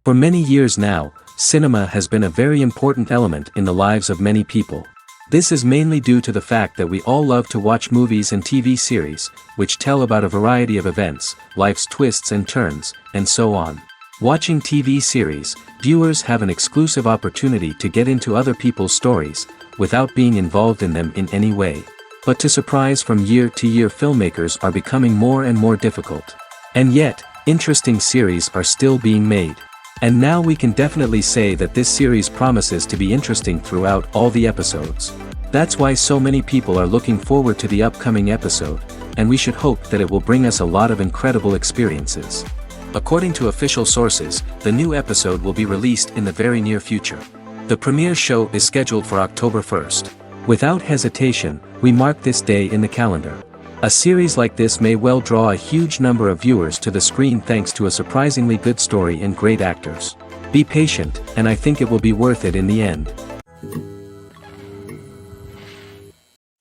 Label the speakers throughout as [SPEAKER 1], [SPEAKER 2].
[SPEAKER 1] For many years now, cinema has been a very important element in the lives of many people. This is mainly due to the fact that we all love to watch movies and TV series, which tell about a variety of events, life's twists and turns, and so on. Watching TV series, viewers have an exclusive opportunity to get into other people's stories, without being involved in them in any way. But to surprise from year to year, filmmakers are becoming more and more difficult. And yet, interesting series are still being made. And now we can definitely say that this series promises to be interesting throughout all the episodes. That's why so many people are looking forward to the upcoming episode, and we should hope that it will bring us a lot of incredible experiences. According to official sources, the new episode will be released in the very near future. The premiere show is scheduled for October 1st. Without hesitation, we mark this day in the calendar. A series like this may well draw a huge number of viewers to the screen thanks to a surprisingly good story and great actors. Be patient, and I think it will be worth it in the end.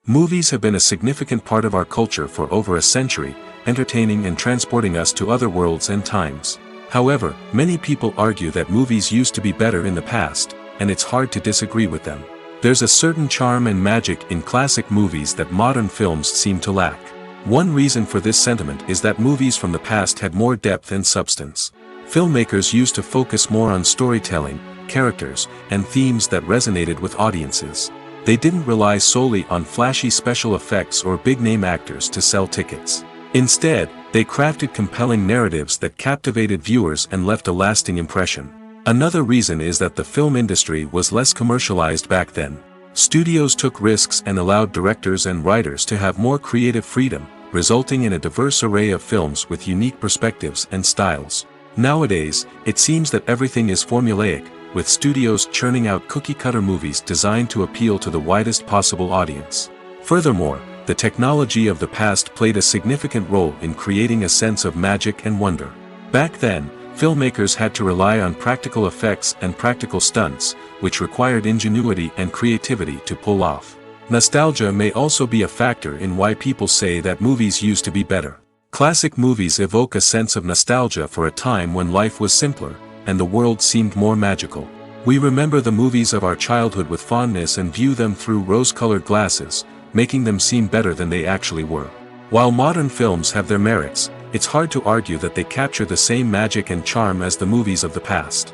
[SPEAKER 1] Movies have been a significant part of our culture for over a century, entertaining and transporting us to other worlds and times. However, many people argue that movies used to be better in the past, and it's hard to disagree with them. There's a certain charm and magic in classic movies that modern films seem to lack. One reason for this sentiment is that movies from the past had more depth and substance. Filmmakers used to focus more on storytelling, characters, and themes that resonated with audiences. They didn't rely solely on flashy special effects or big-name actors to sell tickets. Instead, they crafted compelling narratives that captivated viewers and left a lasting impression. Another reason is that the film industry was less commercialized back then. Studios took risks and allowed directors and writers to have more creative freedom, resulting in a diverse array of films with unique perspectives and styles. Nowadays, it seems that everything is formulaic, with studios churning out cookie-cutter movies designed to appeal to the widest possible audience. Furthermore, the technology of the past played a significant role in creating a sense of magic and wonder. Back then, filmmakers had to rely on practical effects and practical stunts, which required ingenuity and creativity to pull off. Nostalgia may also be a factor in why people say that movies used to be better. Classic movies evoke a sense of nostalgia for a time when life was simpler, and the world seemed more magical. We remember the movies of our childhood with fondness and view them through rose-colored glasses, making them seem better than they actually were. While modern films have their merits, it's hard to argue that they capture the same magic and charm as the movies of the past.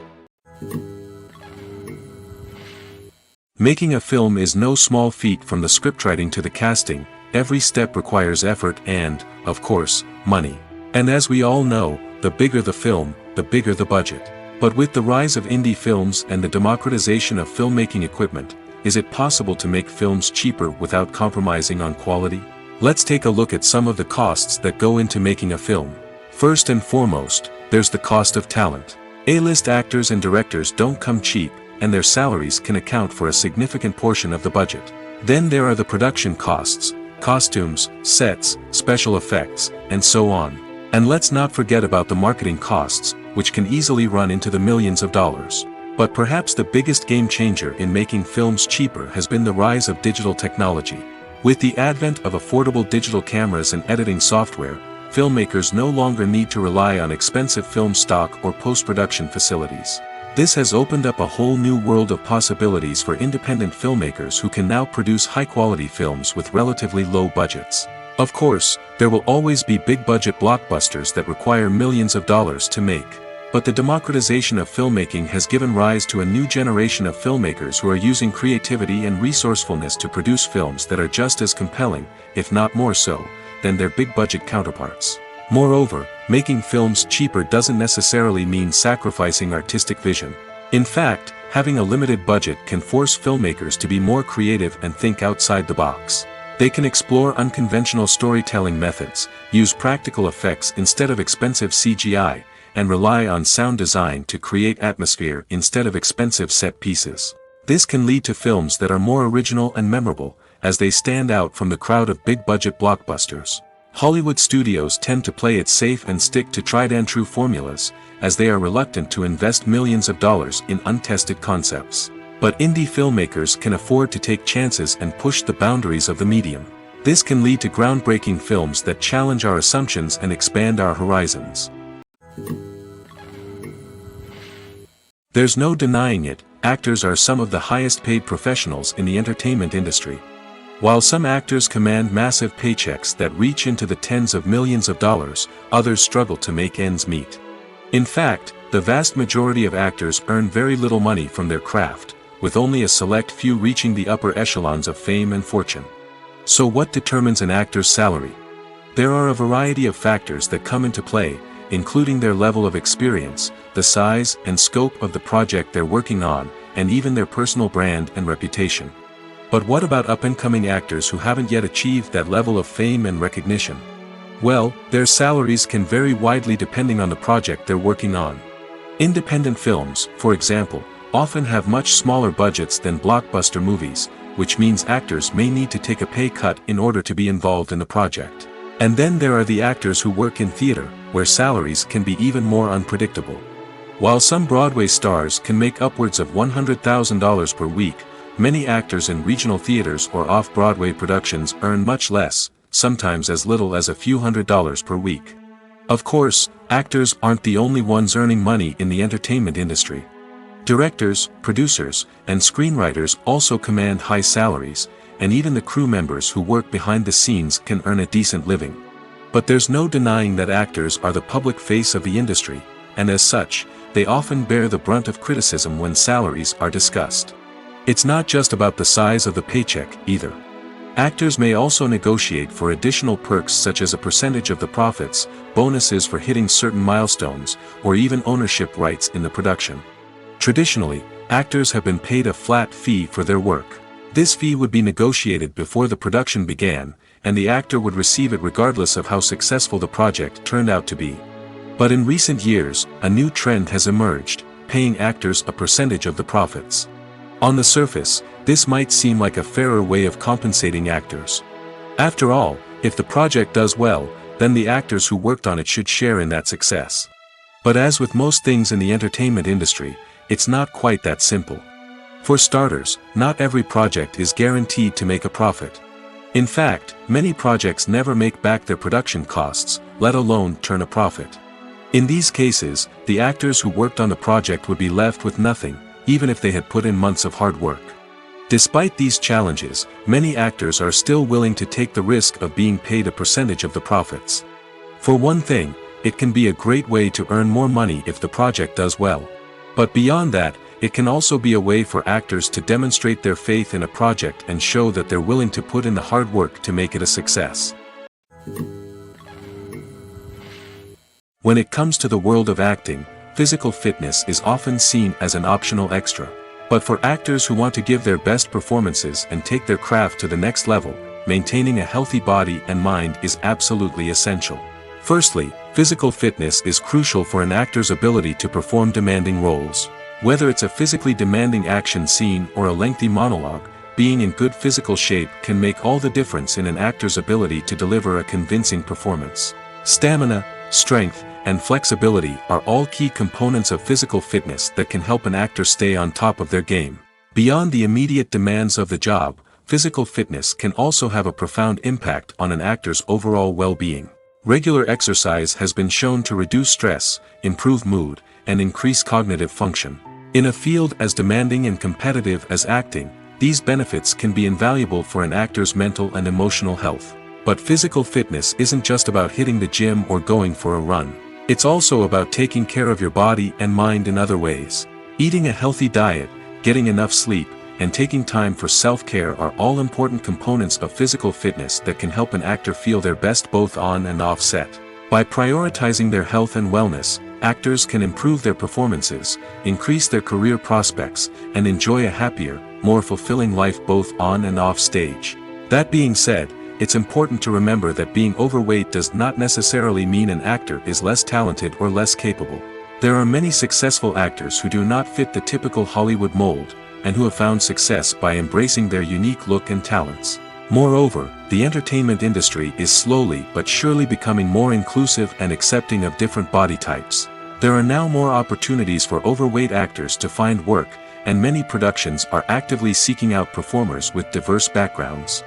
[SPEAKER 1] Making a film is no small feat. From the scriptwriting to the casting, every step requires effort and, of course, money. And as we all know, the bigger the film, the bigger the budget. But with the rise of indie films and the democratization of filmmaking equipment, is it possible to make films cheaper without compromising on quality? Let's take a look at some of the costs that go into making a film. First and foremost, there's the cost of talent. A-list actors and directors don't come cheap, and their salaries can account for a significant portion of the budget. Then there are the production costs, costumes, sets, special effects, and so on. And let's not forget about the marketing costs, which can easily run into the millions of dollars. But perhaps the biggest game changer in making films cheaper has been the rise of digital technology. With the advent of affordable digital cameras and editing software, filmmakers no longer need to rely on expensive film stock or post-production facilities. This has opened up a whole new world of possibilities for independent filmmakers who can now produce high-quality films with relatively low budgets. Of course, there will always be big-budget blockbusters that require millions of dollars to make. But the democratization of filmmaking has given rise to a new generation of filmmakers who are using creativity and resourcefulness to produce films that are just as compelling, if not more so, than their big-budget counterparts. Moreover, making films cheaper doesn't necessarily mean sacrificing artistic vision. In fact, having a limited budget can force filmmakers to be more creative and think outside the box. They can explore unconventional storytelling methods, use practical effects instead of expensive CGI, and rely on sound design to create atmosphere instead of expensive set pieces. This can lead to films that are more original and memorable, as they stand out from the crowd of big-budget blockbusters. Hollywood studios tend to play it safe and stick to tried-and-true formulas, as they are reluctant to invest millions of dollars in untested concepts. But indie filmmakers can afford to take chances and push the boundaries of the medium. This can lead to groundbreaking films that challenge our assumptions and expand our horizons. There's no denying it, actors are some of the highest paid professionals in the entertainment industry. While some actors command massive paychecks that reach into the tens of millions of dollars, others struggle to make ends meet. In fact, the vast majority of actors earn very little money from their craft, with only a select few reaching the upper echelons of fame and fortune. So what determines an actor's salary? There are a variety of factors that come into play, including their level of experience, the size and scope of the project they're working on, and even their personal brand and reputation. But what about up-and-coming actors who haven't yet achieved that level of fame and recognition? Well, their salaries can vary widely depending on the project they're working on. Independent films, for example, often have much smaller budgets than blockbuster movies, which means actors may need to take a pay cut in order to be involved in the project. And then there are the actors who work in theater, where salaries can be even more unpredictable. While some Broadway stars can make upwards of $100,000 per week, many actors in regional theaters or off-Broadway productions earn much less, sometimes as little as a few $100s per week. Of course, actors aren't the only ones earning money in the entertainment industry. Directors, producers, and screenwriters also command high salaries, and even the crew members who work behind the scenes can earn a decent living. But there's no denying that actors are the public face of the industry, and as such, they often bear the brunt of criticism when salaries are discussed. It's not just about the size of the paycheck, either. Actors may also negotiate for additional perks such as a percentage of the profits, bonuses for hitting certain milestones, or even ownership rights in the production. Traditionally, actors have been paid a flat fee for their work. This fee would be negotiated before the production began, and the actor would receive it regardless of how successful the project turned out to be. But in recent years, a new trend has emerged, paying actors a percentage of the profits. On the surface, this might seem like a fairer way of compensating actors. After all, if the project does well, then the actors who worked on it should share in that success. But as with most things in the entertainment industry, it's not quite that simple. For starters, not every project is guaranteed to make a profit. In fact, many projects never make back their production costs, let alone turn a profit. In these cases, the actors who worked on the project would be left with nothing, even if they had put in months of hard work. Despite these challenges, many actors are still willing to take the risk of being paid a percentage of the profits. For one thing, it can be a great way to earn more money if the project does well. But beyond that, it can also be a way for actors to demonstrate their faith in a project and show that they're willing to put in the hard work to make it a success. When it comes to the world of acting, physical fitness is often seen as an optional extra. But for actors who want to give their best performances and take their craft to the next level, maintaining a healthy body and mind is absolutely essential. Firstly, physical fitness is crucial for an actor's ability to perform demanding roles. Whether it's a physically demanding action scene or a lengthy monologue, being in good physical shape can make all the difference in an actor's ability to deliver a convincing performance. Stamina, strength, and flexibility are all key components of physical fitness that can help an actor stay on top of their game. Beyond the immediate demands of the job, physical fitness can also have a profound impact on an actor's overall well-being. Regular exercise has been shown to reduce stress, improve mood, and increase cognitive function. In a field as demanding and competitive as acting, these benefits can be invaluable for an actor's mental and emotional health. But physical fitness isn't just about hitting the gym or going for a run. It's also about taking care of your body and mind in other ways. Eating a healthy diet, getting enough sleep, and taking time for self-care are all important components of physical fitness that can help an actor feel their best both on and off set. By prioritizing their health and wellness, actors can improve their performances, increase their career prospects, and enjoy a happier, more fulfilling life both on and off stage. That being said, it's important to remember that being overweight does not necessarily mean an actor is less talented or less capable. There are many successful actors who do not fit the typical Hollywood mold, and who have found success by embracing their unique look and talents. Moreover, the entertainment industry is slowly but surely becoming more inclusive and accepting of different body types. There are now more opportunities for overweight actors to find work, and many productions are actively seeking out performers with diverse backgrounds.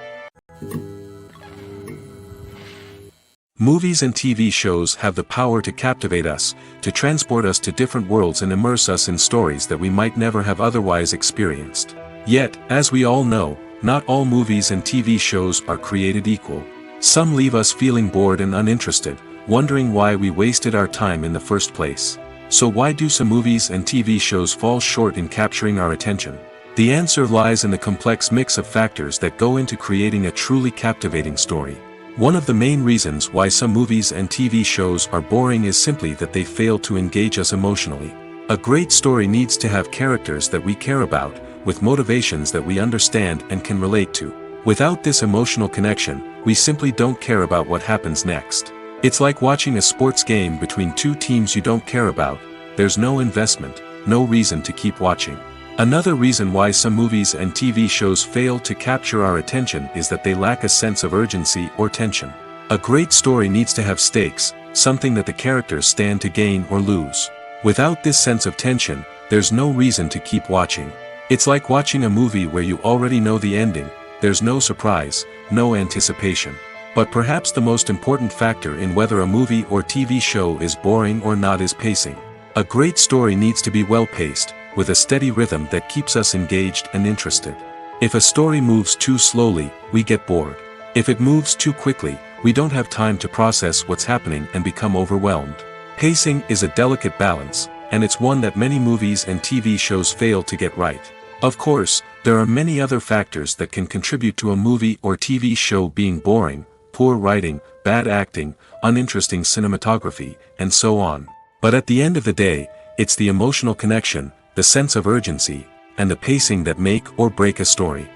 [SPEAKER 1] Movies and TV shows have the power to captivate us, to transport us to different worlds and immerse us in stories that we might never have otherwise experienced. Yet, as we all know, not all movies and TV shows are created equal. Some leave us feeling bored and uninterested, wondering why we wasted our time in the first place. So why do some movies and TV shows fall short in capturing our attention? The answer lies in the complex mix of factors that go into creating a truly captivating story. One of the main reasons why some movies and TV shows are boring is simply that they fail to engage us emotionally. A great story needs to have characters that we care about, with motivations that we understand and can relate to. Without this emotional connection, we simply don't care about what happens next. It's like watching a sports game between two teams you don't care about. There's no investment, no reason to keep watching. Another reason why some movies and TV shows fail to capture our attention is that they lack a sense of urgency or tension. A great story needs to have stakes, something that the characters stand to gain or lose. Without this sense of tension, there's no reason to keep watching. It's like watching a movie where you already know the ending. There's no surprise, no anticipation. But perhaps the most important factor in whether a movie or TV show is boring or not is pacing. A great story needs to be well-paced, with a steady rhythm that keeps us engaged and interested. If a story moves too slowly, we get bored. If it moves too quickly, we don't have time to process what's happening and become overwhelmed. Pacing is a delicate balance, and it's one that many movies and TV shows fail to get right. Of course, there are many other factors that can contribute to a movie or TV show being boring: poor writing, bad acting, uninteresting cinematography, and so on. But at the end of the day, it's the emotional connection, the sense of urgency, and the pacing that make or break a story.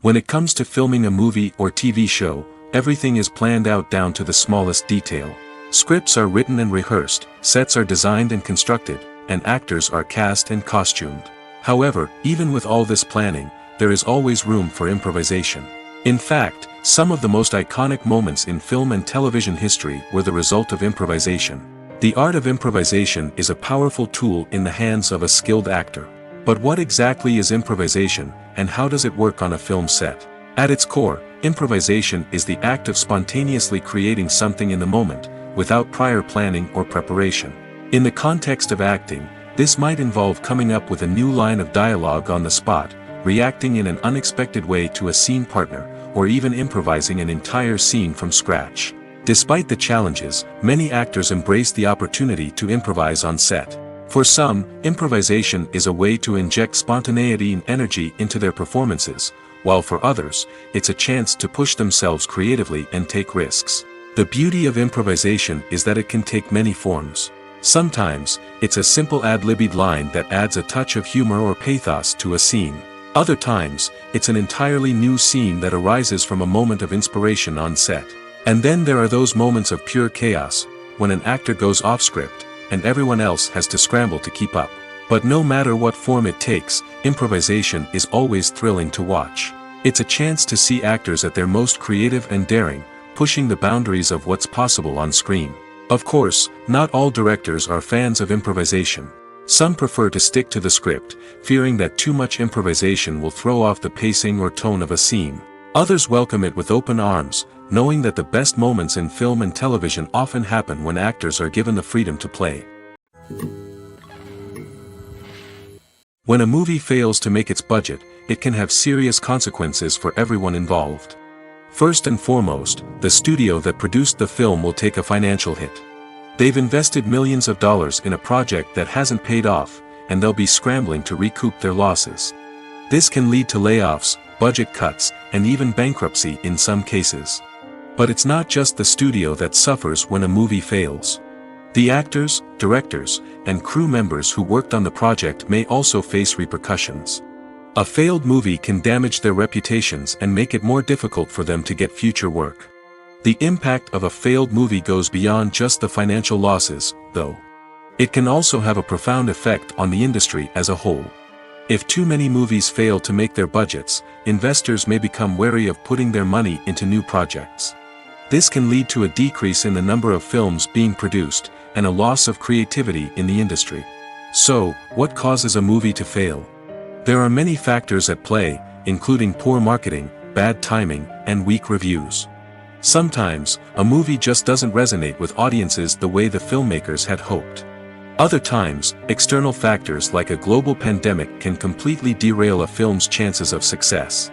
[SPEAKER 1] When it comes to filming a movie or TV show, everything is planned out down to the smallest detail. Scripts are written and rehearsed, sets are designed and constructed, and actors are cast and costumed. However, even with all this planning, there is always room for improvisation. In fact, some of the most iconic moments in film and television history were the result of improvisation. The art of improvisation is a powerful tool in the hands of a skilled actor. But what exactly is improvisation, and how does it work on a film set? At its core, improvisation is the act of spontaneously creating something in the moment, without prior planning or preparation. In the context of acting, this might involve coming up with a new line of dialogue on the spot, reacting in an unexpected way to a scene partner, or even improvising an entire scene from scratch. Despite the challenges, many actors embrace the opportunity to improvise on set. For some, improvisation is a way to inject spontaneity and energy into their performances, while for others, it's a chance to push themselves creatively and take risks. The beauty of improvisation is that it can take many forms. Sometimes, it's a simple ad-libbed line that adds a touch of humor or pathos to a scene. Other times, it's an entirely new scene that arises from a moment of inspiration on set. And then there are those moments of pure chaos, when an actor goes off script, and everyone else has to scramble to keep up. But no matter what form it takes, improvisation is always thrilling to watch. It's a chance to see actors at their most creative and daring, pushing the boundaries of what's possible on screen. Of course, not all directors are fans of improvisation. Some prefer to stick to the script, fearing that too much improvisation will throw off the pacing or tone of a scene. Others welcome it with open arms, knowing that the best moments in film and television often happen when actors are given the freedom to play. When a movie fails to make its budget, it can have serious consequences for everyone involved. First and foremost, the studio that produced the film will take a financial hit. They've invested millions of dollars in a project that hasn't paid off, and they'll be scrambling to recoup their losses. This can lead to layoffs, budget cuts, and even bankruptcy in some cases. But it's not just the studio that suffers when a movie fails. The actors, directors, and crew members who worked on the project may also face repercussions. A failed movie can damage their reputations and make it more difficult for them to get future work. The impact of a failed movie goes beyond just the financial losses, though. It can also have a profound effect on the industry as a whole. If too many movies fail to make their budgets, investors may become wary of putting their money into new projects. This can lead to a decrease in the number of films being produced, and a loss of creativity in the industry. So, what causes a movie to fail? There are many factors at play, including poor marketing, bad timing, and weak reviews. Sometimes, a movie just doesn't resonate with audiences the way the filmmakers had hoped. Other times, external factors like a global pandemic can completely derail a film's chances of success.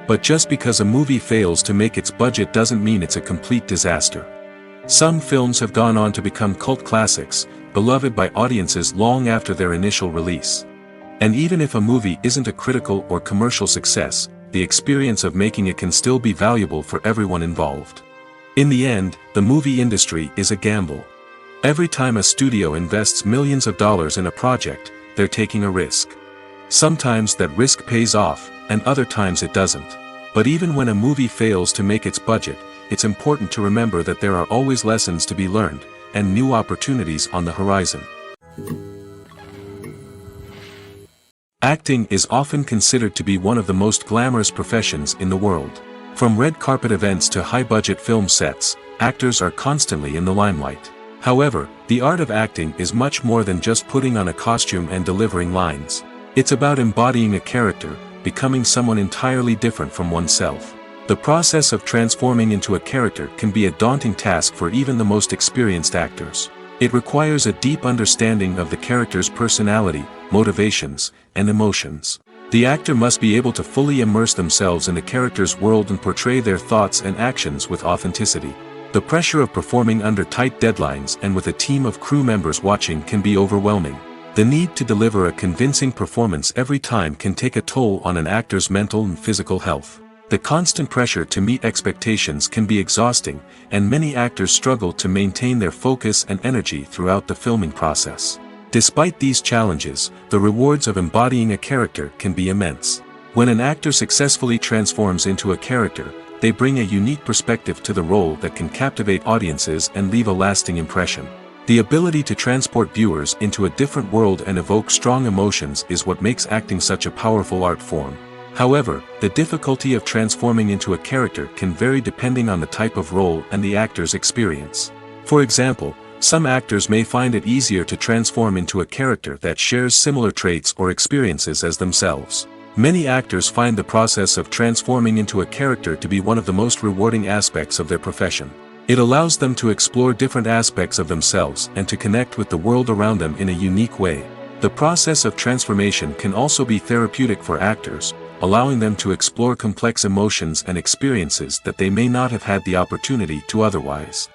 [SPEAKER 1] But just because a movie fails to make its budget doesn't mean it's a complete disaster. Some films have gone on to become cult classics, beloved by audiences long after their initial release. And even if a movie isn't a critical or commercial success, the experience of making it can still be valuable for everyone involved. In the end, the movie industry is a gamble. Every time a studio invests millions of dollars in a project, they're taking a risk. Sometimes that risk pays off, and other times it doesn't. But even when a movie fails to make its budget, it's important to remember that there are always lessons to be learned, and new opportunities on the horizon. Acting is often considered to be one of the most glamorous professions in the world. From red carpet events to high-budget film sets, actors are constantly in the limelight. However, the art of acting is much more than just putting on a costume and delivering lines. It's about embodying a character, becoming someone entirely different from oneself. The process of transforming into a character can be a daunting task for even the most experienced actors. It requires a deep understanding of the character's personality, motivations, and emotions. The actor must be able to fully immerse themselves in the character's world and portray their thoughts and actions with authenticity. The pressure of performing under tight deadlines and with a team of crew members watching can be overwhelming. The need to deliver a convincing performance every time can take a toll on an actor's mental and physical health. The constant pressure to meet expectations can be exhausting, and many actors struggle to maintain their focus and energy throughout the filming process. Despite these challenges, the rewards of embodying a character can be immense. When an actor successfully transforms into a character, they bring a unique perspective to the role that can captivate audiences and leave a lasting impression. The ability to transport viewers into a different world and evoke strong emotions is what makes acting such a powerful art form. However, the difficulty of transforming into a character can vary depending on the type of role and the actor's experience. For example, some actors may find it easier to transform into a character that shares similar traits or experiences as themselves. Many actors find the process of transforming into a character to be one of the most rewarding aspects of their profession. It allows them to explore different aspects of themselves and to connect with the world around them in a unique way. The process of transformation can also be therapeutic for actors, allowing them to explore complex emotions and experiences that they may not have had the opportunity to otherwise.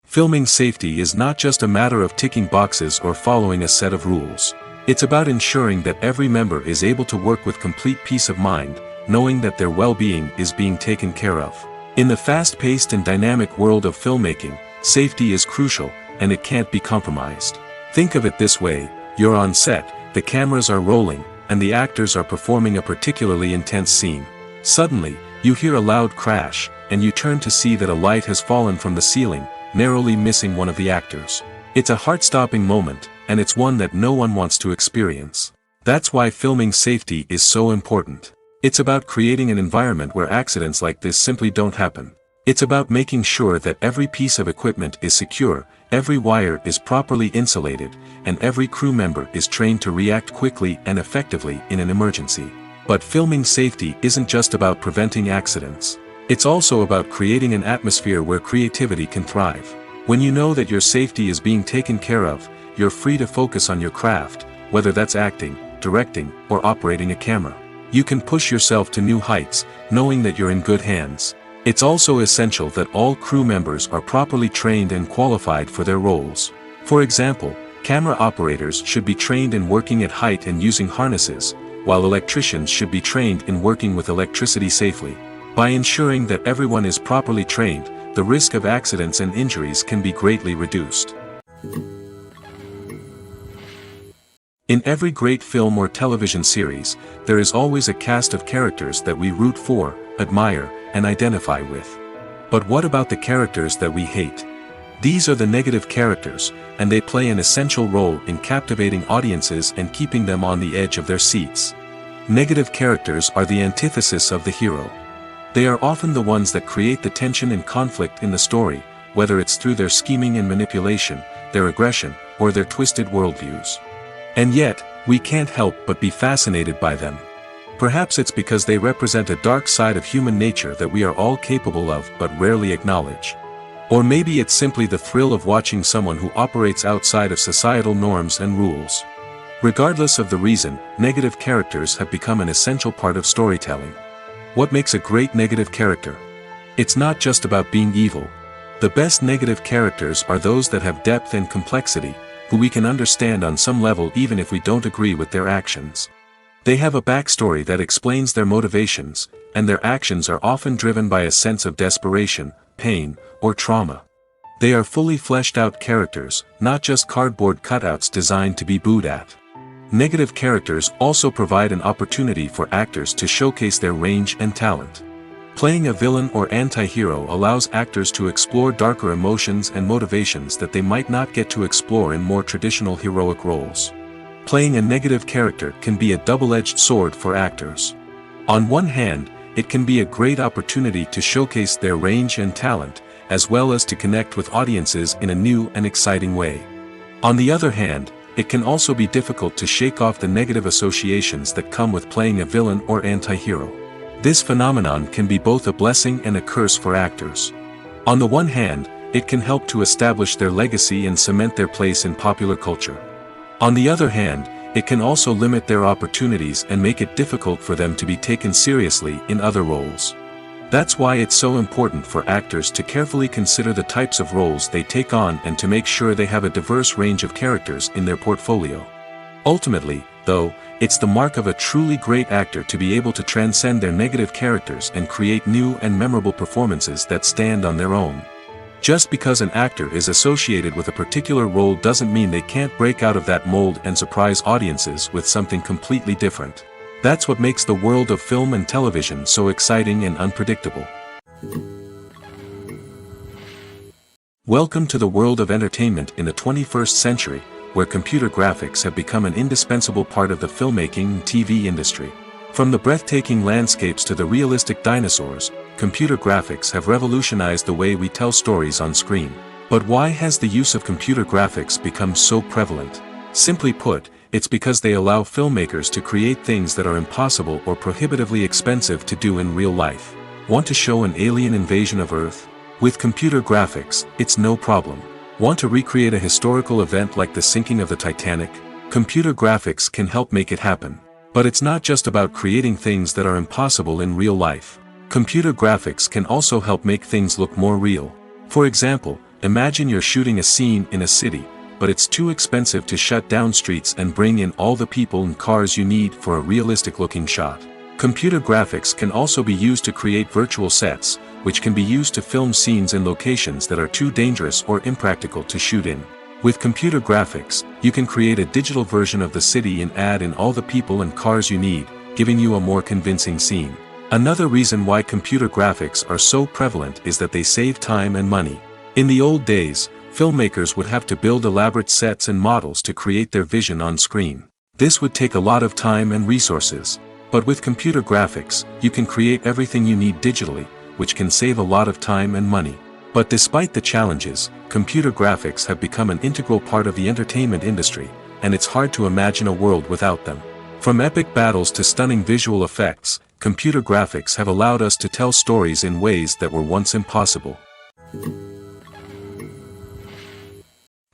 [SPEAKER 1] Filming safety is not just a matter of ticking boxes or following a set of rules. It's about ensuring that every member is able to work with complete peace of mind, knowing that their well-being is being taken care of. In the fast-paced and dynamic world of filmmaking, safety is crucial, and it can't be compromised. Think of it this way: you're on set, the cameras are rolling, and the actors are performing a particularly intense scene. Suddenly, you hear a loud crash, and you turn to see that a light has fallen from the ceiling, narrowly missing one of the actors. It's a heart-stopping moment, and it's one that no one wants to experience. That's why filming safety is so important. It's about creating an environment where accidents like this simply don't happen. It's about making sure that every piece of equipment is secure, every wire is properly insulated, and every crew member is trained to react quickly and effectively in an emergency. But filming safety isn't just about preventing accidents. It's also about creating an atmosphere where creativity can thrive. When you know that your safety is being taken care of, you're free to focus on your craft, whether that's acting, directing, or operating a camera. You can push yourself to new heights, knowing that you're in good hands. It's also essential that all crew members are properly trained and qualified for their roles. For example, camera operators should be trained in working at height and using harnesses, while electricians should be trained in working with electricity safely. By ensuring that everyone is properly trained, the risk of accidents and injuries can be greatly reduced. In every great film or television series, there is always a cast of characters that we root for, admire, and identify with. But what about the characters that we hate? These are the negative characters, and they play an essential role in captivating audiences and keeping them on the edge of their seats. Negative characters are the antithesis of the hero. They are often the ones that create the tension and conflict in the story, whether it's through their scheming and manipulation, their aggression, or their twisted worldviews. And yet, we can't help but be fascinated by them. Perhaps it's because they represent a dark side of human nature that we are all capable of but rarely acknowledge. Or maybe it's simply the thrill of watching someone who operates outside of societal norms and rules. Regardless of the reason, negative characters have become an essential part of storytelling. What makes a great negative character? It's not just about being evil. The best negative characters are those that have depth and complexity, who we can understand on some level even if we don't agree with their actions. They have a backstory that explains their motivations, and their actions are often driven by a sense of desperation, pain, or trauma. They are fully fleshed out characters, not just cardboard cutouts designed to be booed at. Negative characters also provide an opportunity for actors to showcase their range and talent. Playing a villain or anti-hero allows actors to explore darker emotions and motivations that they might not get to explore in more traditional heroic roles. Playing a negative character can be a double-edged sword for actors. On one hand, it can be a great opportunity to showcase their range and talent, as well as to connect with audiences in a new and exciting way. On the other hand, it can also be difficult to shake off the negative associations that come with playing a villain or anti-hero. This phenomenon can be both a blessing and a curse for actors. On the one hand, it can help to establish their legacy and cement their place in popular culture. On the other hand, it can also limit their opportunities and make it difficult for them to be taken seriously in other roles. That's why it's so important for actors to carefully consider the types of roles they take on and to make sure they have a diverse range of characters in their portfolio. Ultimately, though, it's the mark of a truly great actor to be able to transcend their negative characters and create new and memorable performances that stand on their own. Just because an actor is associated with a particular role doesn't mean they can't break out of that mold and surprise audiences with something completely different. That's what makes the world of film and television so exciting and unpredictable. Welcome to the world of entertainment in the 21st century, where computer graphics have become an indispensable part of the filmmaking and TV industry. From the breathtaking landscapes to the realistic dinosaurs, computer graphics have revolutionized the way we tell stories on screen. But why has the use of computer graphics become so prevalent? Simply put, it's because they allow filmmakers to create things that are impossible or prohibitively expensive to do in real life. Want to show an alien invasion of Earth? With computer graphics, it's no problem. Want to recreate a historical event like the sinking of the Titanic? Computer graphics can help make it happen. But it's not just about creating things that are impossible in real life. Computer graphics can also help make things look more real. For example, imagine you're shooting a scene in a city, but it's too expensive to shut down streets and bring in all the people and cars you need for a realistic-looking shot. Computer graphics can also be used to create virtual sets, which can be used to film scenes in locations that are too dangerous or impractical to shoot in. With computer graphics, you can create a digital version of the city and add in all the people and cars you need, giving you a more convincing scene. Another reason why computer graphics are so prevalent is that they save time and money. In the old days, filmmakers would have to build elaborate sets and models to create their vision on screen. This would take a lot of time and resources. But with computer graphics, you can create everything you need digitally, which can save a lot of time and money. But despite the challenges, computer graphics have become an integral part of the entertainment industry, and it's hard to imagine a world without them. From epic battles to stunning visual effects, computer graphics have allowed us to tell stories in ways that were once impossible.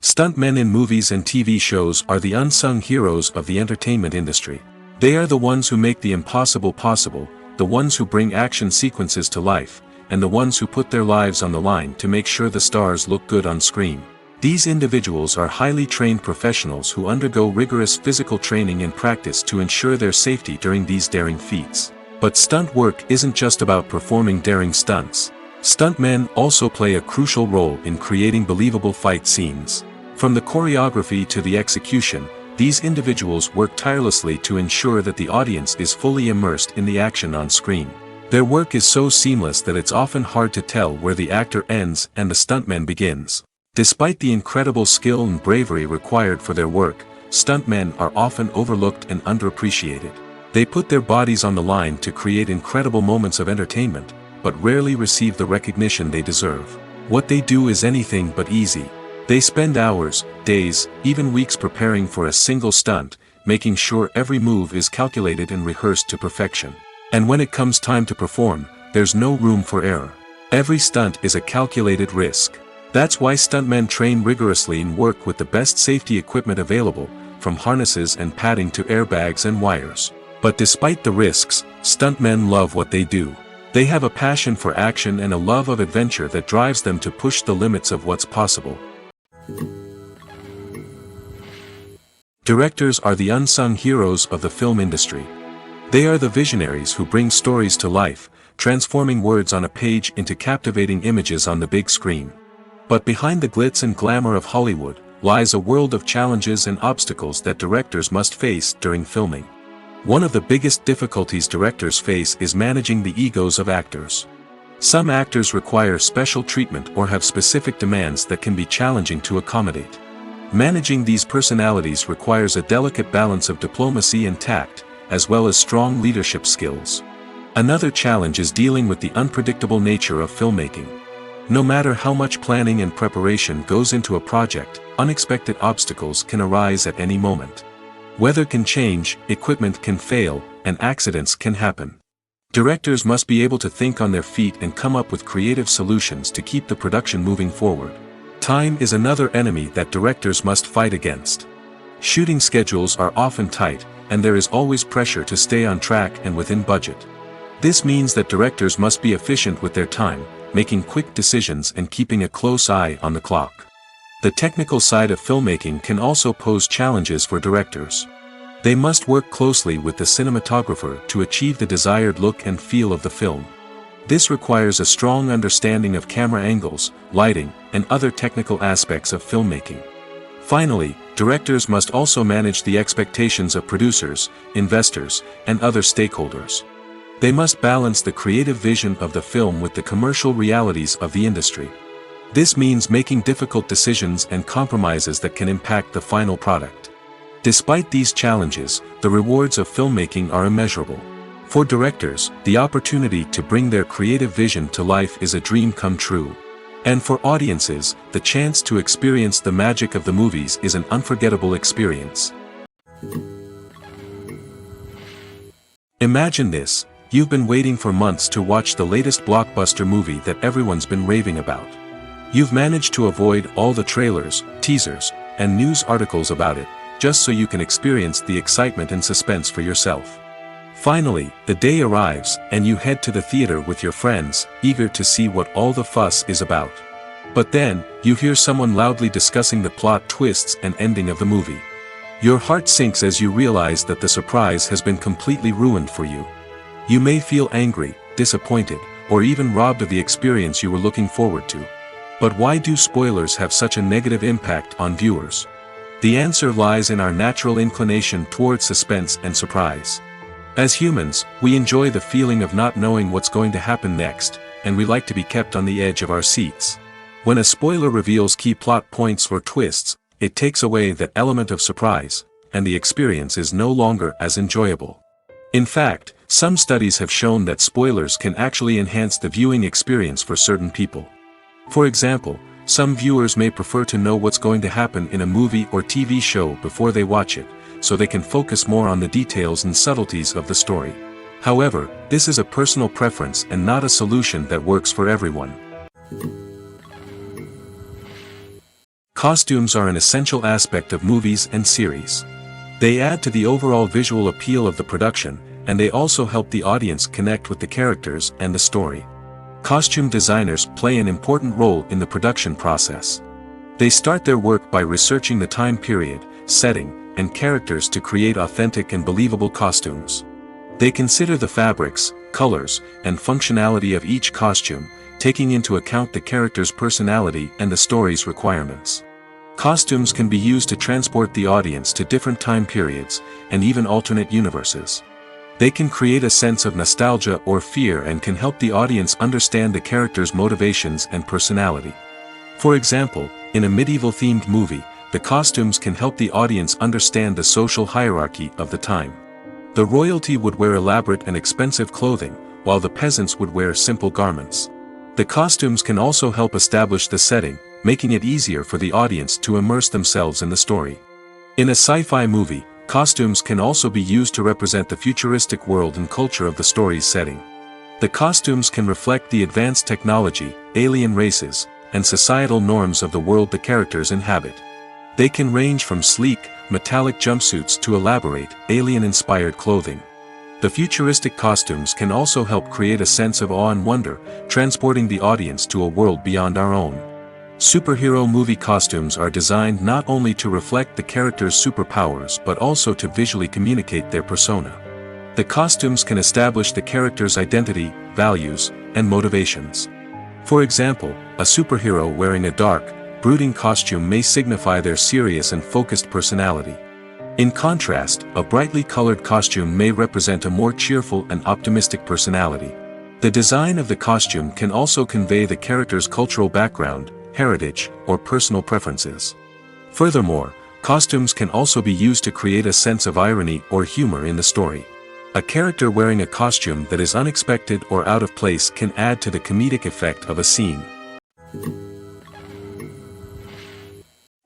[SPEAKER 1] Stuntmen in movies and TV shows are the unsung heroes of the entertainment industry. They are the ones who make the impossible possible, the ones who bring action sequences to life, and the ones who put their lives on the line to make sure the stars look good on screen. These individuals are highly trained professionals who undergo rigorous physical training and practice to ensure their safety during these daring feats. But stunt work isn't just about performing daring stunts. Stuntmen also play a crucial role in creating believable fight scenes. From the choreography to the execution, these individuals work tirelessly to ensure that the audience is fully immersed in the action on screen. Their work is so seamless that it's often hard to tell where the actor ends and the stuntman begins. Despite the incredible skill and bravery required for their work, stuntmen are often overlooked and underappreciated. They put their bodies on the line to create incredible moments of entertainment, but rarely receive the recognition they deserve. What they do is anything but easy. They spend hours, days, even weeks preparing for a single stunt, making sure every move is calculated and rehearsed to perfection. And when it comes time to perform, there's no room for error. Every stunt is a calculated risk. That's why stuntmen train rigorously and work with the best safety equipment available, from harnesses and padding to airbags and wires. But despite the risks, stuntmen love what they do. They have a passion for action and a love of adventure that drives them to push the limits of what's possible. Directors are the unsung heroes of the film industry. They are the visionaries who bring stories to life, transforming words on a page into captivating images on the big screen. But behind the glitz and glamour of Hollywood, lies a world of challenges and obstacles that directors must face during filming. One of the biggest difficulties directors face is managing the egos of actors. Some actors require special treatment or have specific demands that can be challenging to accommodate. Managing these personalities requires a delicate balance of diplomacy and tact, as well as strong leadership skills. Another challenge is dealing with the unpredictable nature of filmmaking. No matter how much planning and preparation goes into a project, unexpected obstacles can arise at any moment. Weather can change, equipment can fail, and accidents can happen. Directors must be able to think on their feet and come up with creative solutions to keep the production moving forward. Time is another enemy that directors must fight against. Shooting schedules are often tight, and there is always pressure to stay on track and within budget. This means that directors must be efficient with their time, making quick decisions and keeping a close eye on the clock. The technical side of filmmaking can also pose challenges for directors. They must work closely with the cinematographer to achieve the desired look and feel of the film. This requires a strong understanding of camera angles, lighting, and other technical aspects of filmmaking. Finally, directors must also manage the expectations of producers, investors, and other stakeholders. They must balance the creative vision of the film with the commercial realities of the industry. This means making difficult decisions and compromises that can impact the final product. Despite these challenges, the rewards of filmmaking are immeasurable. For directors, the opportunity to bring their creative vision to life is a dream come true. And for audiences, the chance to experience the magic of the movies is an unforgettable experience. Imagine this. You've been waiting for months to watch the latest blockbuster movie that everyone's been raving about. You've managed to avoid all the trailers, teasers, and news articles about it, just so you can experience the excitement and suspense for yourself. Finally, the day arrives, and you head to the theater with your friends, eager to see what all the fuss is about. But then, you hear someone loudly discussing the plot twists and ending of the movie. Your heart sinks as you realize that the surprise has been completely ruined for you. You may feel angry, disappointed, or even robbed of the experience you were looking forward to. But why do spoilers have such a negative impact on viewers? The answer lies in our natural inclination towards suspense and surprise. As humans, we enjoy the feeling of not knowing what's going to happen next, and we like to be kept on the edge of our seats. When a spoiler reveals key plot points or twists, it takes away that element of surprise, and the experience is no longer as enjoyable. In fact, some studies have shown that spoilers can actually enhance the viewing experience for certain people. For example, some viewers may prefer to know what's going to happen in a movie or TV show before they watch it, so they can focus more on the details and subtleties of the story. However, this is a personal preference and not a solution that works for everyone. Costumes are an essential aspect of movies and series. They add to the overall visual appeal of the production, and they also help the audience connect with the characters and the story. Costume designers play an important role in the production process. They start their work by researching the time period, setting, and characters to create authentic and believable costumes. They consider the fabrics, colors, and functionality of each costume, taking into account the character's personality and the story's requirements. Costumes can be used to transport the audience to different time periods, and even alternate universes. They can create a sense of nostalgia or fear and can help the audience understand the character's motivations and personality. For example, in a medieval-themed movie, the costumes can help the audience understand the social hierarchy of the time. The royalty would wear elaborate and expensive clothing, while the peasants would wear simple garments. The costumes can also help establish the setting, making it easier for the audience to immerse themselves in the story. In a sci-fi movie, Costumes can also be used to represent the futuristic world and culture of the story's setting. The costumes can reflect the advanced technology, alien races, and societal norms of the world the characters inhabit. They can range from sleek, metallic jumpsuits to elaborate, alien-inspired clothing. The futuristic costumes can also help create a sense of awe and wonder, transporting the audience to a world beyond our own. Superhero movie costumes are designed not only to reflect the character's superpowers but also to visually communicate their persona. The costumes can establish the character's identity, values, and motivations. For example, a superhero wearing a dark, brooding costume may signify their serious and focused personality. In contrast, a brightly colored costume may represent a more cheerful and optimistic personality. The design of the costume can also convey the character's cultural background, heritage, or personal preferences. Furthermore, costumes can also be used to create a sense of irony or humor in the story. A character wearing a costume that is unexpected or out of place can add to the comedic effect of a scene.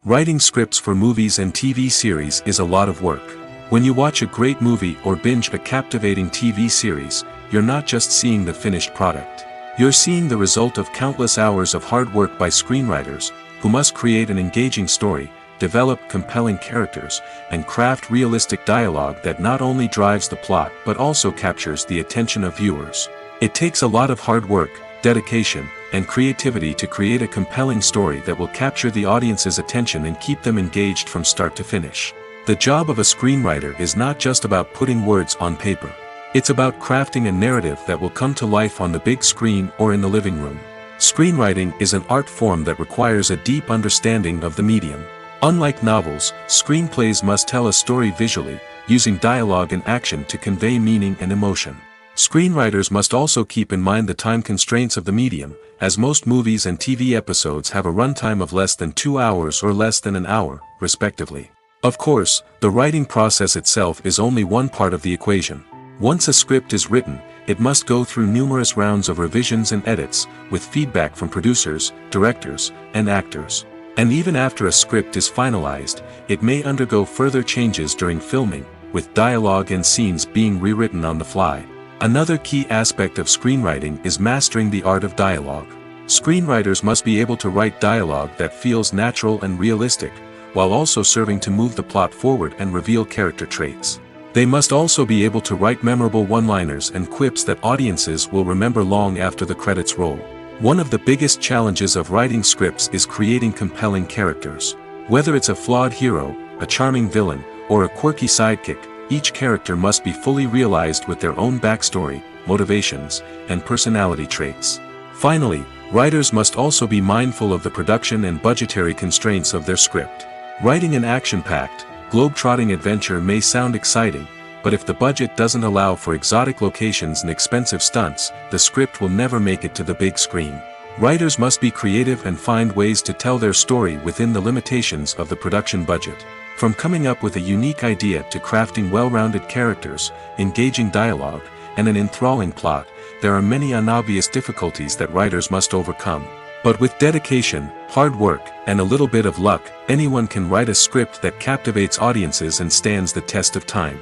[SPEAKER 1] Writing scripts for movies and TV series is a lot of work. When you watch a great movie or binge a captivating TV series, you're not just seeing the finished product. You're seeing the result of countless hours of hard work by screenwriters, who must create an engaging story, develop compelling characters, and craft realistic dialogue that not only drives the plot but also captures the attention of viewers. It takes a lot of hard work, dedication, and creativity to create a compelling story that will capture the audience's attention and keep them engaged from start to finish. The job of a screenwriter is not just about putting words on paper. It's about crafting a narrative that will come to life on the big screen or in the living room. Screenwriting is an art form that requires a deep understanding of the medium. Unlike novels, screenplays must tell a story visually, using dialogue and action to convey meaning and emotion. Screenwriters must also keep in mind the time constraints of the medium, as most movies and TV episodes have a runtime of less than 2 hours or less than an hour, respectively. Of course, the writing process itself is only one part of the equation. Once a script is written, it must go through numerous rounds of revisions and edits, with feedback from producers, directors, and actors. And even after a script is finalized, it may undergo further changes during filming, with dialogue and scenes being rewritten on the fly. Another key aspect of screenwriting is mastering the art of dialogue. Screenwriters must be able to write dialogue that feels natural and realistic, while also serving to move the plot forward and reveal character traits. They must also be able to write memorable one-liners and quips that audiences will remember long after the credits roll. One of the biggest challenges of writing scripts is creating compelling characters. Whether it's a flawed hero, a charming villain, or a quirky sidekick, each character must be fully realized with their own backstory, motivations, and personality traits. Finally, writers must also be mindful of the production and budgetary constraints of their script. Writing an action-packed, globe-trotting adventure may sound exciting, but if the budget doesn't allow for exotic locations and expensive stunts, the script will never make it to the big screen. Writers must be creative and find ways to tell their story within the limitations of the production budget. From coming up with a unique idea to crafting well-rounded characters, engaging dialogue, and an enthralling plot, there are many unobvious difficulties that writers must overcome. But with dedication, hard work, and a little bit of luck, anyone can write a script that captivates audiences and stands the test of time.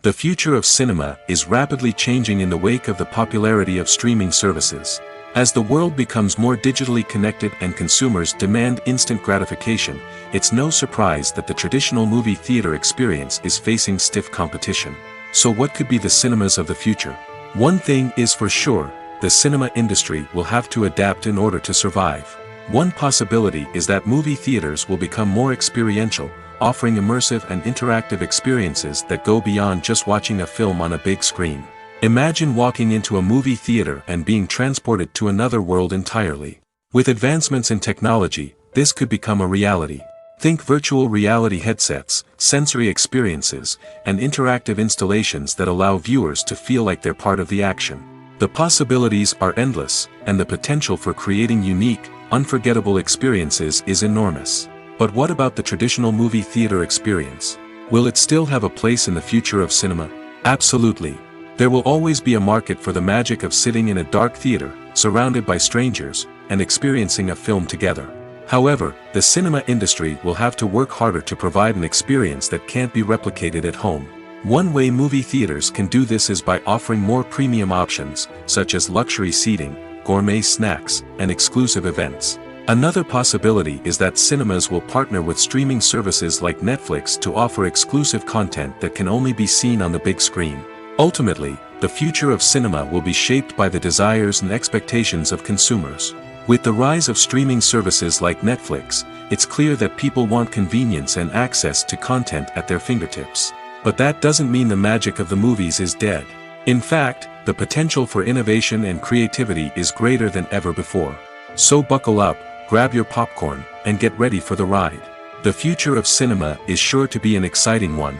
[SPEAKER 1] The future of cinema is rapidly changing in the wake of the popularity of streaming services. As the world becomes more digitally connected and consumers demand instant gratification, it's no surprise that the traditional movie theater experience is facing stiff competition. So what could be the cinemas of the future? One thing is for sure, the cinema industry will have to adapt in order to survive. One possibility is that movie theaters will become more experiential, offering immersive and interactive experiences that go beyond just watching a film on a big screen. Imagine walking into a movie theater and being transported to another world entirely. With advancements in technology, this could become a reality. Think virtual reality headsets, sensory experiences, and interactive installations that allow viewers to feel like they're part of the action. The possibilities are endless, and the potential for creating unique, unforgettable experiences is enormous. But what about the traditional movie theater experience? Will it still have a place in the future of cinema? Absolutely. There will always be a market for the magic of sitting in a dark theater, surrounded by strangers, and experiencing a film together. However, the cinema industry will have to work harder to provide an experience that can't be replicated at home. One way movie theaters can do this is by offering more premium options, such as luxury seating, gourmet snacks, and exclusive events. Another possibility is that cinemas will partner with streaming services like Netflix to offer exclusive content that can only be seen on the big screen. Ultimately, the future of cinema will be shaped by the desires and expectations of consumers. With the rise of streaming services like Netflix, it's clear that people want convenience and access to content at their fingertips. But that doesn't mean the magic of the movies is dead. In fact, the potential for innovation and creativity is greater than ever before. So buckle up, grab your popcorn, and get ready for the ride. The future of cinema is sure to be an exciting one.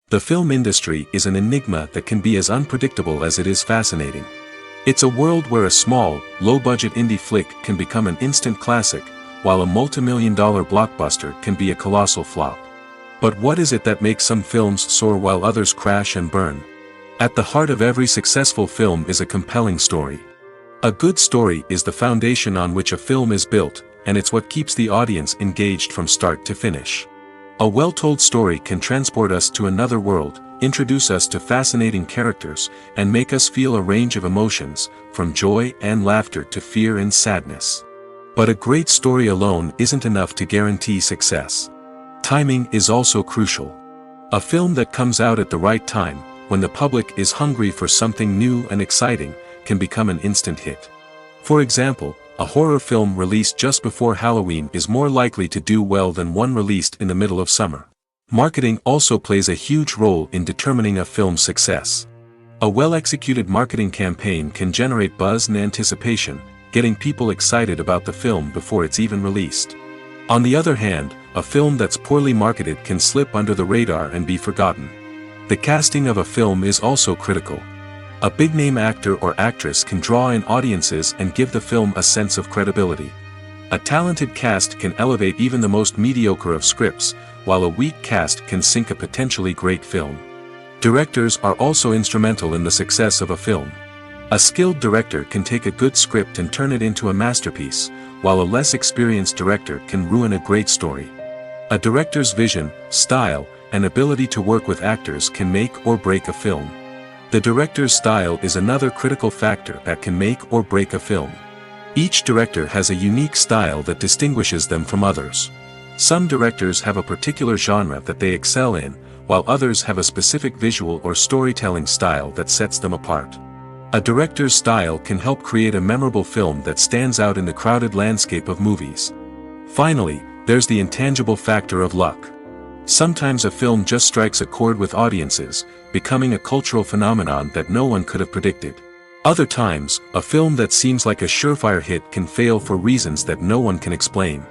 [SPEAKER 1] The film industry is an enigma that can be as unpredictable as it is fascinating. It's a world where a small, low-budget indie flick can become an instant classic, while a multi-million-dollar blockbuster can be a colossal flop. But what is it that makes some films soar while others crash and burn? At the heart of every successful film is a compelling story. A good story is the foundation on which a film is built, and it's what keeps the audience engaged from start to finish. A well-told story can transport us to another world, introduce us to fascinating characters, and make us feel a range of emotions, from joy and laughter to fear and sadness. But a great story alone isn't enough to guarantee success. Timing is also crucial. A film that comes out at the right time, when the public is hungry for something new and exciting, can become an instant hit. For example, a horror film released just before Halloween is more likely to do well than one released in the middle of summer. Marketing also plays a huge role in determining a film's success. A well-executed marketing campaign can generate buzz and anticipation, getting people excited about the film before it's even released. On the other hand, a film that's poorly marketed can slip under the radar and be forgotten. The casting of a film is also critical. A big-name actor or actress can draw in audiences and give the film a sense of credibility. A talented cast can elevate even the most mediocre of scripts, while a weak cast can sink a potentially great film. Directors are also instrumental in the success of a film. A skilled director can take a good script and turn it into a masterpiece, while a less experienced director can ruin a great story. A director's vision, style, and ability to work with actors can make or break a film. The director's style is another critical factor that can make or break a film. Each director has a unique style that distinguishes them from others. Some directors have a particular genre that they excel in, while others have a specific visual or storytelling style that sets them apart. A director's style can help create a memorable film that stands out in the crowded landscape of movies. Finally, there's the intangible factor of luck. Sometimes a film just strikes a chord with audiences, becoming a cultural phenomenon that no one could have predicted. Other times, a film that seems like a surefire hit can fail for reasons that no one can explain.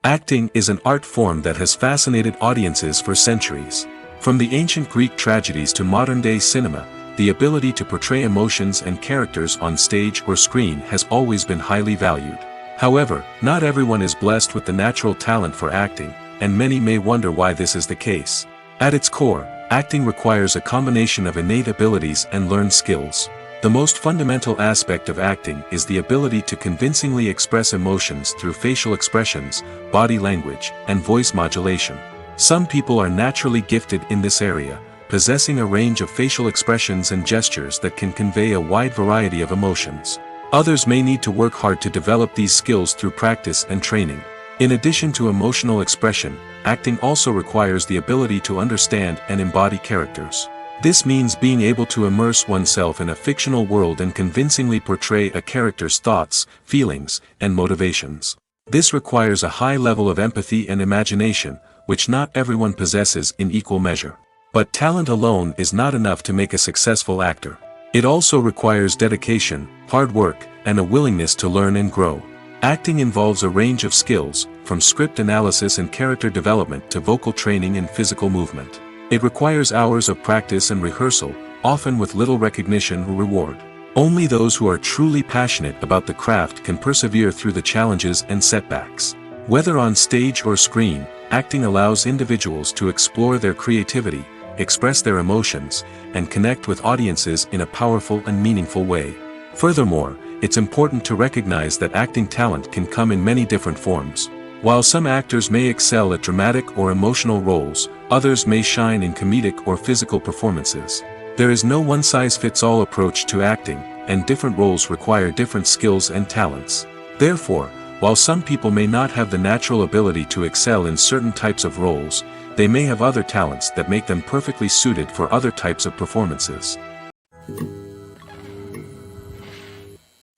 [SPEAKER 1] Acting is an art form that has fascinated audiences for centuries. From the ancient Greek tragedies to modern-day cinema, the ability to portray emotions and characters on stage or screen has always been highly valued. However, not everyone is blessed with the natural talent for acting, and many may wonder why this is the case. At its core, acting requires a combination of innate abilities and learned skills. The most fundamental aspect of acting is the ability to convincingly express emotions through facial expressions, body language, and voice modulation. Some people are naturally gifted in this area, possessing a range of facial expressions and gestures that can convey a wide variety of emotions. Others may need to work hard to develop these skills through practice and training. In addition to emotional expression, acting also requires the ability to understand and embody characters. This means being able to immerse oneself in a fictional world and convincingly portray a character's thoughts, feelings, and motivations. This requires a high level of empathy and imagination, which not everyone possesses in equal measure. But talent alone is not enough to make a successful actor. It also requires dedication, hard work, and a willingness to learn and grow. Acting involves a range of skills, from script analysis and character development to vocal training and physical movement. It requires hours of practice and rehearsal, often with little recognition or reward. Only those who are truly passionate about the craft can persevere through the challenges and setbacks. Whether on stage or screen, acting allows individuals to explore their creativity, express their emotions, and connect with audiences in a powerful and meaningful way. Furthermore, it's important to recognize that acting talent can come in many different forms. While some actors may excel at dramatic or emotional roles, others may shine in comedic or physical performances. There is no one-size-fits-all approach to acting, and different roles require different skills and talents. Therefore, while some people may not have the natural ability to excel in certain types of roles, they may have other talents that make them perfectly suited for other types of performances.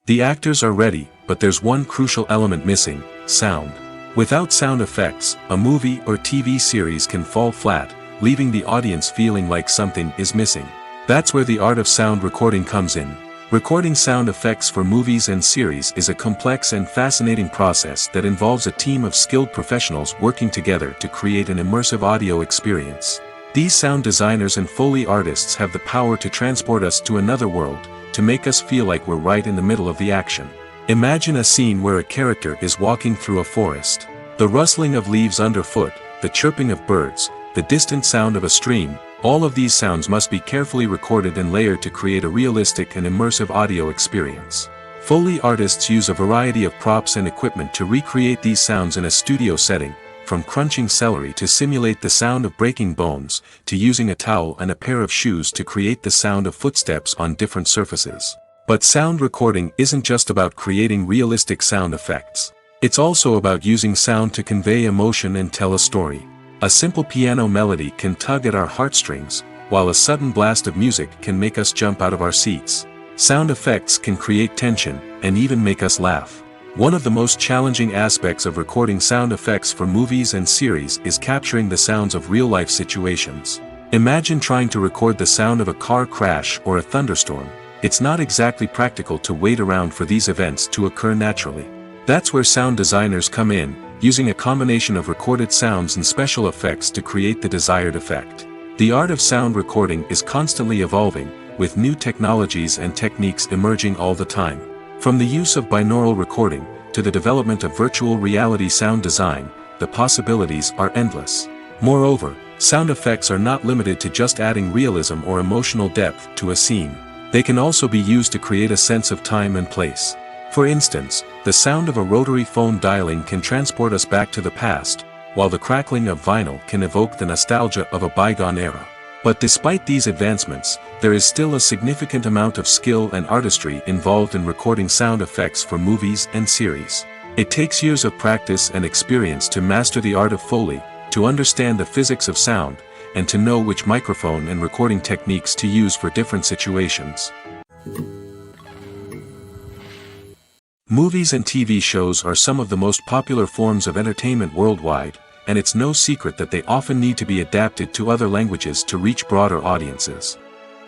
[SPEAKER 1] The actors are ready, but there's one crucial element missing: sound. Without sound effects, a movie or TV series can fall flat, leaving the audience feeling like something is missing. That's where the art of sound recording comes in. Recording sound effects for movies and series is a complex and fascinating process that involves a team of skilled professionals working together to create an immersive audio experience. These sound designers and Foley artists have the power to transport us to another world, to make us feel like we're right in the middle of the action. Imagine a scene where a character is walking through a forest. The rustling of leaves underfoot, the chirping of birds, the distant sound of a stream, all of these sounds must be carefully recorded and layered to create a realistic and immersive audio experience. Foley artists use a variety of props and equipment to recreate these sounds in a studio setting, from crunching celery to simulate the sound of breaking bones, to using a towel and a pair of shoes to create the sound of footsteps on different surfaces. But sound recording isn't just about creating realistic sound effects. It's also about using sound to convey emotion and tell a story. A simple piano melody can tug at our heartstrings, while a sudden blast of music can make us jump out of our seats. Sound effects can create tension, and even make us laugh. One of the most challenging aspects of recording sound effects for movies and series is capturing the sounds of real-life situations. Imagine trying to record the sound of a car crash or a thunderstorm. It's not exactly practical to wait around for these events to occur naturally. That's where sound designers come in, using a combination of recorded sounds and special effects to create the desired effect. The art of sound recording is constantly evolving, with new technologies and techniques emerging all the time. From the use of binaural recording, to the development of virtual reality sound design, the possibilities are endless. Moreover, sound effects are not limited to just adding realism or emotional depth to a scene. They can also be used to create a sense of time and place. For instance, the sound of a rotary phone dialing can transport us back to the past, while the crackling of vinyl can evoke the nostalgia of a bygone era. But despite these advancements, there is still a significant amount of skill and artistry involved in recording sound effects for movies and series. It takes years of practice and experience to master the art of Foley, to understand the physics of sound, and to know which microphone and recording techniques to use for different situations. Movies and TV shows are some of the most popular forms of entertainment worldwide, and it's no secret that they often need to be adapted to other languages to reach broader audiences.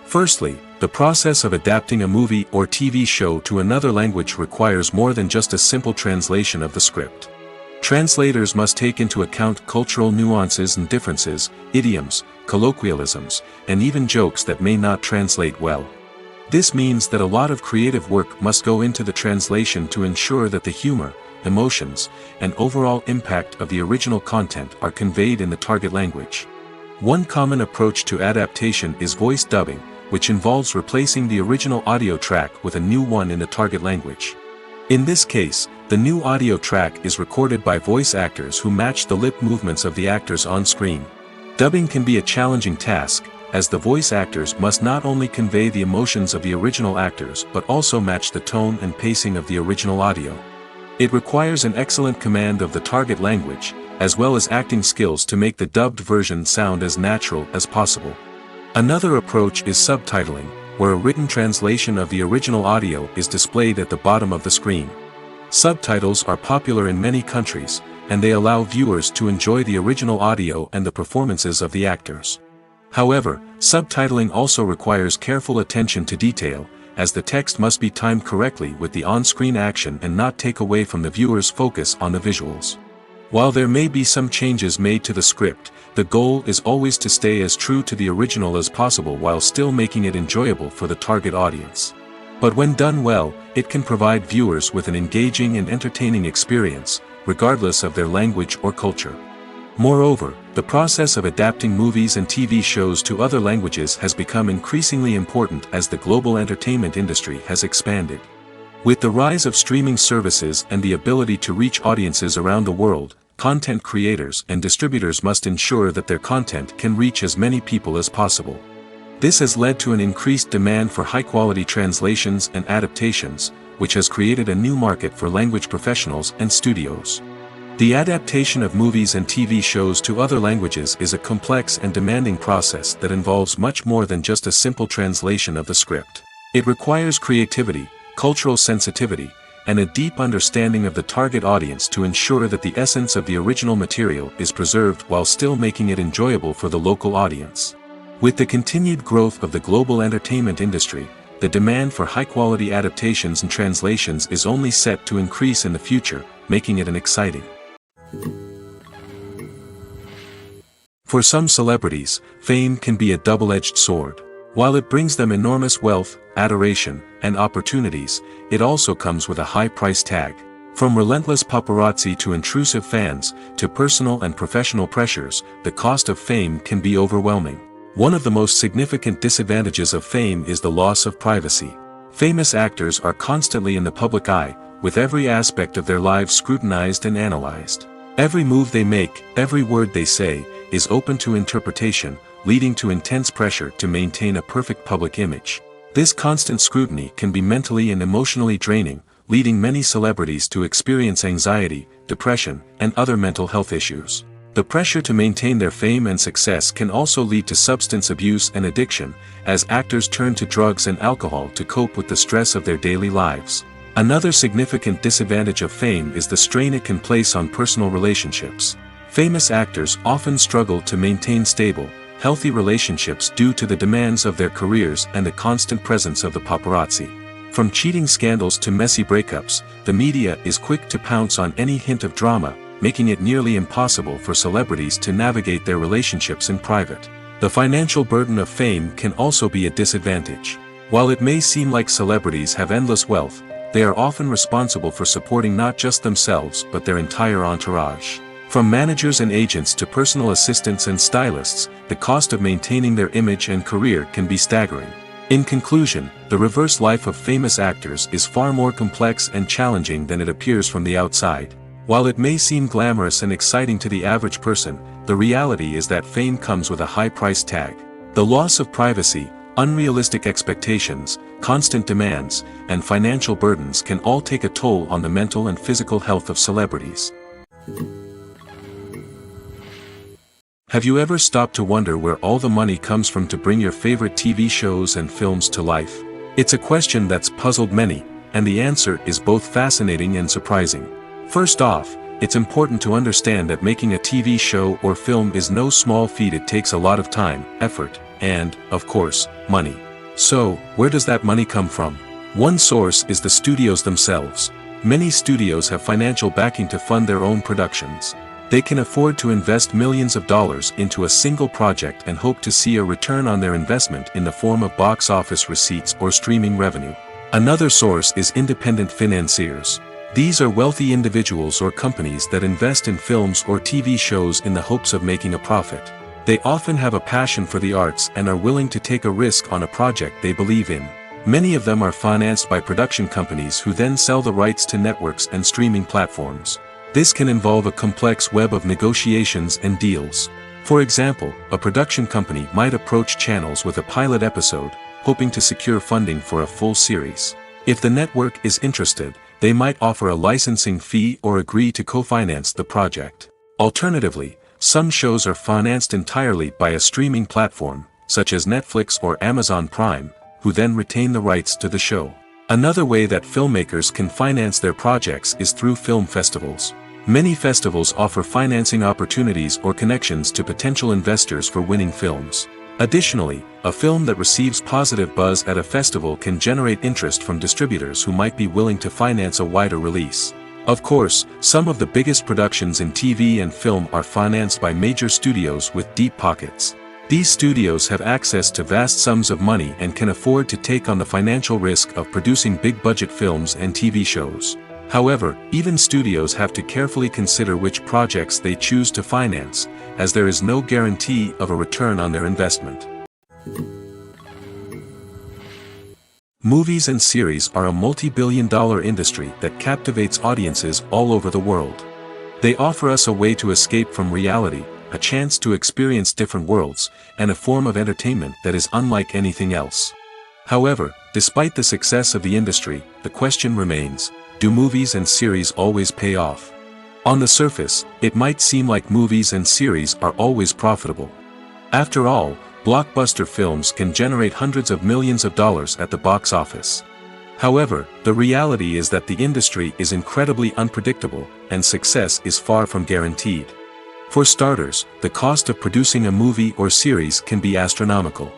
[SPEAKER 1] Firstly, the process of adapting a movie or TV show to another language requires more than just a simple translation of the script. Translators must take into account cultural nuances and differences, idioms, colloquialisms, and even jokes that may not translate well. This means that a lot of creative work must go into the translation to ensure that the humor, emotions, and overall impact of the original content are conveyed in the target language. One common approach to adaptation is voice dubbing, which involves replacing the original audio track with a new one in the target language. In this case, the new audio track is recorded by voice actors who match the lip movements of the actors on screen. Dubbing can be a challenging task, as the voice actors must not only convey the emotions of the original actors but also match the tone and pacing of the original audio. It requires an excellent command of the target language, as well as acting skills to make the dubbed version sound as natural as possible. Another approach is subtitling, where a written translation of the original audio is displayed at the bottom of the screen. Subtitles are popular in many countries, and they allow viewers to enjoy the original audio and the performances of the actors. However, subtitling also requires careful attention to detail, as the text must be timed correctly with the on-screen action and not take away from the viewer's focus on the visuals. While there may be some changes made to the script, the goal is always to stay as true to the original as possible while still making it enjoyable for the target audience. But when done well, it can provide viewers with an engaging and entertaining experience, regardless of their language or culture. Moreover, the process of adapting movies and TV shows to other languages has become increasingly important as the global entertainment industry has expanded. With the rise of streaming services and the ability to reach audiences around the world, content creators and distributors must ensure that their content can reach as many people as possible. This has led to an increased demand for high-quality translations and adaptations, which has created a new market for language professionals and studios. The adaptation of movies and TV shows to other languages is a complex and demanding process that involves much more than just a simple translation of the script. It requires creativity, cultural sensitivity, and a deep understanding of the target audience to ensure that the essence of the original material is preserved while still making it enjoyable for the local audience. With the continued growth of the global entertainment industry, the demand for high-quality adaptations and translations is only set to increase in the future, making it an exciting. For some celebrities, fame can be a double-edged sword. While it brings them enormous wealth, adoration, and opportunities, it also comes with a high price tag. From relentless paparazzi to intrusive fans, to personal and professional pressures, the cost of fame can be overwhelming. One of the most significant disadvantages of fame is the loss of privacy. Famous actors are constantly in the public eye, with every aspect of their lives scrutinized and analyzed. Every move they make, every word they say, is open to interpretation, leading to intense pressure to maintain a perfect public image. This constant scrutiny can be mentally and emotionally draining, leading many celebrities to experience anxiety, depression, and other mental health issues. The pressure to maintain their fame and success can also lead to substance abuse and addiction, as actors turn to drugs and alcohol to cope with the stress of their daily lives. Another significant disadvantage of fame is the strain it can place on personal relationships. Famous actors often struggle to maintain stable, healthy relationships due to the demands of their careers and the constant presence of the paparazzi. From cheating scandals to messy breakups, the media is quick to pounce on any hint of drama, making it nearly impossible for celebrities to navigate their relationships in private. The financial burden of fame can also be a disadvantage. While it may seem like celebrities have endless wealth, they are often responsible for supporting not just themselves but their entire entourage. From managers and agents to personal assistants and stylists, the cost of maintaining their image and career can be staggering. In conclusion, the reverse life of famous actors is far more complex and challenging than it appears from the outside. While it may seem glamorous and exciting to the average person, the reality is that fame comes with a high price tag. The loss of privacy, unrealistic expectations, constant demands, and financial burdens can all take a toll on the mental and physical health of celebrities. Have you ever stopped to wonder where all the money comes from to bring your favorite TV shows and films to life? It's a question that's puzzled many, and the answer is both fascinating and surprising. First off, it's important to understand that making a TV show or film is no small feat. It takes a lot of time, effort, and, of course, money. So, where does that money come from? One source is the studios themselves. Many studios have financial backing to fund their own productions. They can afford to invest millions of dollars into a single project and hope to see a return on their investment in the form of box office receipts or streaming revenue. Another source is independent financiers. These are wealthy individuals or companies that invest in films or TV shows in the hopes of making a profit. They often have a passion for the arts and are willing to take a risk on a project they believe in. Many of them are financed by production companies who then sell the rights to networks and streaming platforms. This can involve a complex web of negotiations and deals. For example, a production company might approach channels with a pilot episode, hoping to secure funding for a full series. If the network is interested, they might offer a licensing fee or agree to co-finance the project. Alternatively, some shows are financed entirely by a streaming platform, such as Netflix or Amazon Prime, who then retain the rights to the show. Another way that filmmakers can finance their projects is through film festivals. Many festivals offer financing opportunities or connections to potential investors for winning films. Additionally, a film that receives positive buzz at a festival can generate interest from distributors who might be willing to finance a wider release. Of course, some of the biggest productions in TV and film are financed by major studios with deep pockets. These studios have access to vast sums of money and can afford to take on the financial risk of producing big-budget films and TV shows. However, even studios have to carefully consider which projects they choose to finance, as there is no guarantee of a return on their investment. Movies and series are a multi-billion-dollar industry that captivates audiences all over the world. They offer us a way to escape from reality, a chance to experience different worlds, and a form of entertainment that is unlike anything else. However, despite the success of the industry, the question remains, do movies and series always pay off? On the surface, it might seem like movies and series are always profitable. After all, blockbuster films can generate hundreds of millions of dollars at the box office. However, the reality is that the industry is incredibly unpredictable, and success is far from guaranteed. For starters, the cost of producing a movie or series can be astronomical.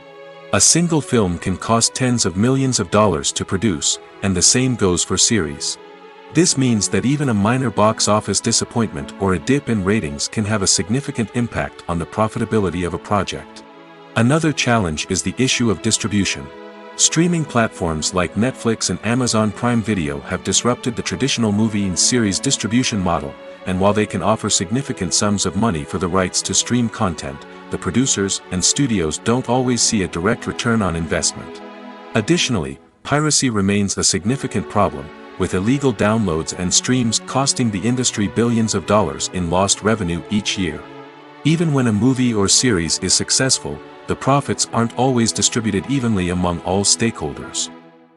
[SPEAKER 1] A single film can cost tens of millions of dollars to produce, and the same goes for series. This means that even a minor box office disappointment or a dip in ratings can have a significant impact on the profitability of a project. Another challenge is the issue of distribution. Streaming platforms like Netflix and Amazon Prime Video have disrupted the traditional movie and series distribution model, and while they can offer significant sums of money for the rights to stream content, the producers and studios don't always see a direct return on investment. Additionally, piracy remains a significant problem, with illegal downloads and streams costing the industry billions of dollars in lost revenue each year. Even when a movie or series is successful, the profits aren't always distributed evenly among all stakeholders.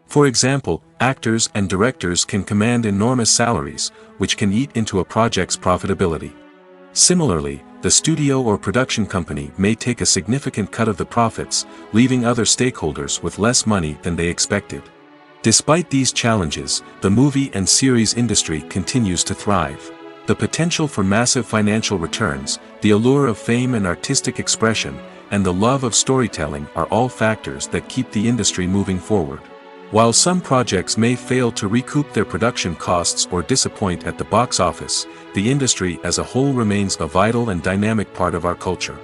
[SPEAKER 1] For example, actors and directors can command enormous salaries, which can eat into a project's profitability. Similarly, the studio or production company may take a significant cut of the profits, leaving other stakeholders with less money than they expected. Despite these challenges, the movie and series industry continues to thrive. The potential for massive financial returns, the allure of fame and artistic expression, and the love of storytelling are all factors that keep the industry moving forward. While some projects may fail to recoup their production costs or disappoint at the box office, the industry as a whole remains a vital and dynamic part of our culture.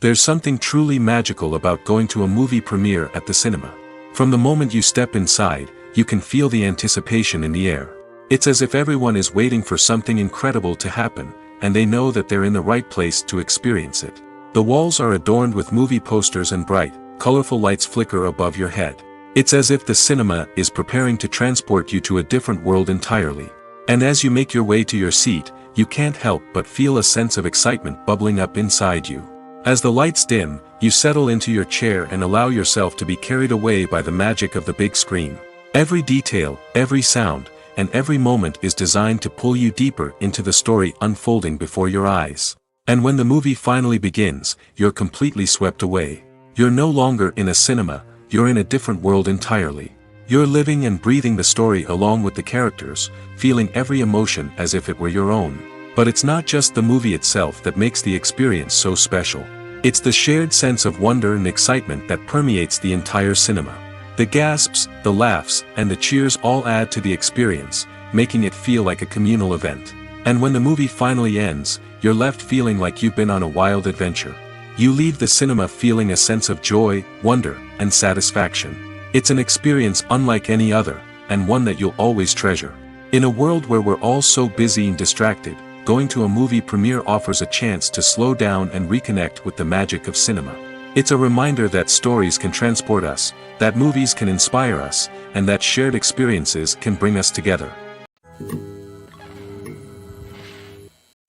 [SPEAKER 1] There's something truly magical about going to a movie premiere at the cinema. From the moment you step inside, you can feel the anticipation in the air. It's as if everyone is waiting for something incredible to happen, and they know that they're in the right place to experience it. The walls are adorned with movie posters and bright, colorful lights flicker above your head. It's as if the cinema is preparing to transport you to a different world entirely. And as you make your way to your seat, you can't help but feel a sense of excitement bubbling up inside you. As the lights dim, you settle into your chair and allow yourself to be carried away by the magic of the big screen. Every detail, every sound, and every moment is designed to pull you deeper into the story unfolding before your eyes. And when the movie finally begins, you're completely swept away. You're no longer in a cinema, you're in a different world entirely. You're living and breathing the story along with the characters, feeling every emotion as if it were your own. But it's not just the movie itself that makes the experience so special. It's the shared sense of wonder and excitement that permeates the entire cinema. The gasps, the laughs, and the cheers all add to the experience, making it feel like a communal event. And when the movie finally ends, you're left feeling like you've been on a wild adventure. You leave the cinema feeling a sense of joy, wonder, and satisfaction. It's an experience unlike any other, and one that you'll always treasure. In a world where we're all so busy and distracted, going to a movie premiere offers a chance to slow down and reconnect with the magic of cinema. It's a reminder that stories can transport us, that movies can inspire us, and that shared experiences can bring us together.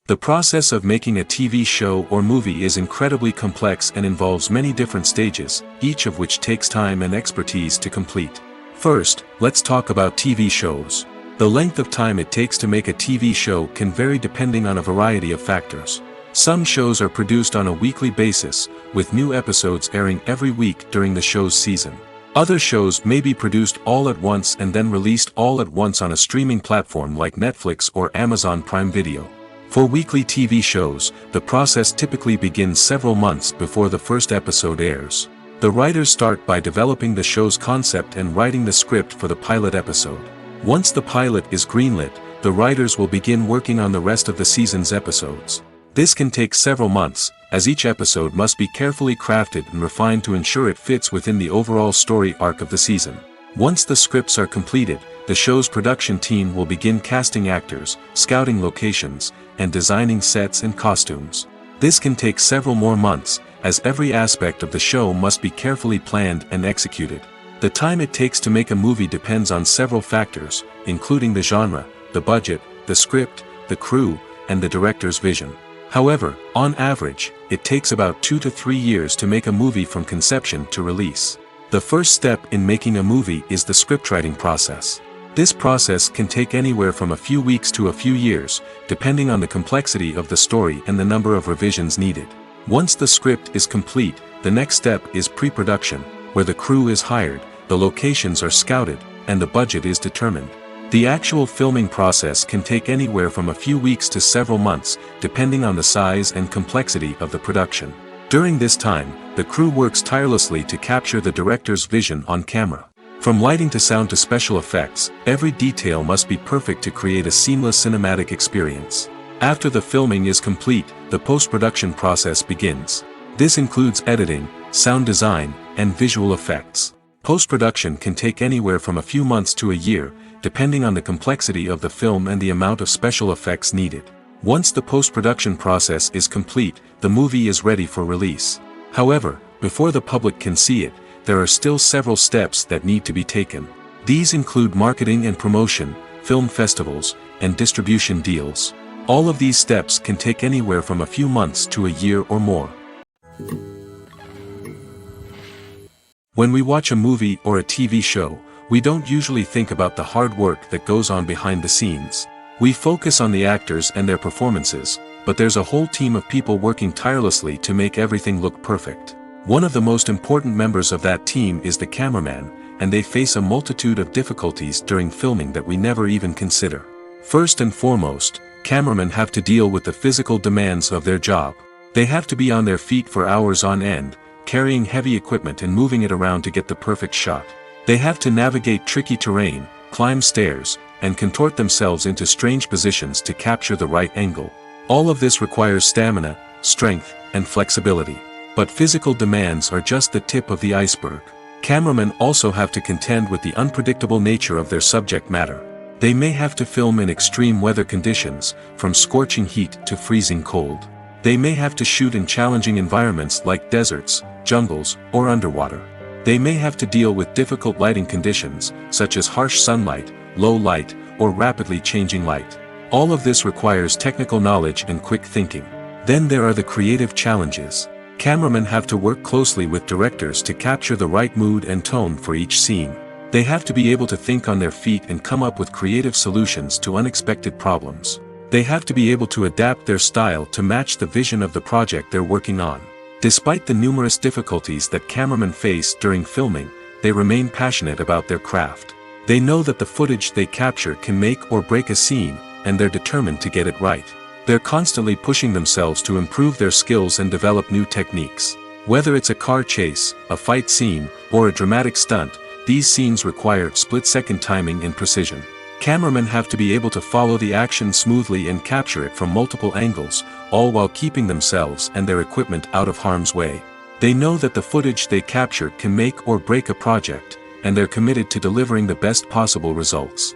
[SPEAKER 1] The process of making a TV show or movie is incredibly complex and involves many different stages, each of which takes time and expertise to complete. First, let's talk about TV shows. The length of time it takes to make a TV show can vary depending on a variety of factors. Some shows are produced on a weekly basis, with new episodes airing every week during the show's season. Other shows may be produced all at once and then released all at once on a streaming platform like Netflix or Amazon Prime Video. For weekly TV shows, the process typically begins several months before the first episode airs. The writers start by developing the show's concept and writing the script for the pilot episode. Once the pilot is greenlit, the writers will begin working on the rest of the season's episodes. This can take several months, as each episode must be carefully crafted and refined to ensure it fits within the overall story arc of the season. Once the scripts are completed, the show's production team will begin casting actors, scouting locations, and designing sets and costumes. This can take several more months, as every aspect of the show must be carefully planned and executed. The time it takes to make a movie depends on several factors, including the genre, the budget, the script, the crew, and the director's vision. However, on average, it takes about 2 to 3 years to make a movie from conception to release. The first step in making a movie is the scriptwriting process. This process can take anywhere from a few weeks to a few years, depending on the complexity of the story and the number of revisions needed. Once the script is complete, the next step is pre-production, where the crew is hired, the locations are scouted, and the budget is determined. The actual filming process can take anywhere from a few weeks to several months, depending on the size and complexity of the production. During this time, the crew works tirelessly to capture the director's vision on camera. From lighting to sound to special effects, every detail must be perfect to create a seamless cinematic experience. After the filming is complete, the post-production process begins. This includes editing, sound design, and visual effects. Post-production can take anywhere from a few months to a year, depending on the complexity of the film and the amount of special effects needed. Once the post-production process is complete, the movie is ready for release. However, before the public can see it, there are still several steps that need to be taken. These include marketing and promotion, film festivals, and distribution deals. All of these steps can take anywhere from a few months to a year or more. When we watch a movie or a TV show, we don't usually think about the hard work that goes on behind the scenes. We focus on the actors and their performances, but there's a whole team of people working tirelessly to make everything look perfect. One of the most important members of that team is the cameraman, and they face a multitude of difficulties during filming that we never even consider. First and foremost, cameramen have to deal with the physical demands of their job. They have to be on their feet for hours on end, carrying heavy equipment and moving it around to get the perfect shot. They have to navigate tricky terrain, climb stairs, and contort themselves into strange positions to capture the right angle. All of this requires stamina, strength, and flexibility. But physical demands are just the tip of the iceberg. Cameramen also have to contend with the unpredictable nature of their subject matter. They may have to film in extreme weather conditions, from scorching heat to freezing cold. They may have to shoot in challenging environments like deserts, jungles, or underwater. They may have to deal with difficult lighting conditions, such as harsh sunlight, low light, or rapidly changing light. All of this requires technical knowledge and quick thinking. Then there are the creative challenges. Cameramen have to work closely with directors to capture the right mood and tone for each scene. They have to be able to think on their feet and come up with creative solutions to unexpected problems. They have to be able to adapt their style to match the vision of the project they're working on. Despite the numerous difficulties that cameramen face during filming, they remain passionate about their craft. They know that the footage they capture can make or break a scene, and they're determined to get it right. They're constantly pushing themselves to improve their skills and develop new techniques. Whether it's a car chase, a fight scene, or a dramatic stunt, these scenes require split-second timing and precision. Cameramen have to be able to follow the action smoothly and capture it from multiple angles, all while keeping themselves and their equipment out of harm's way. They know that the footage they capture can make or break a project, and they're committed to delivering the best possible results.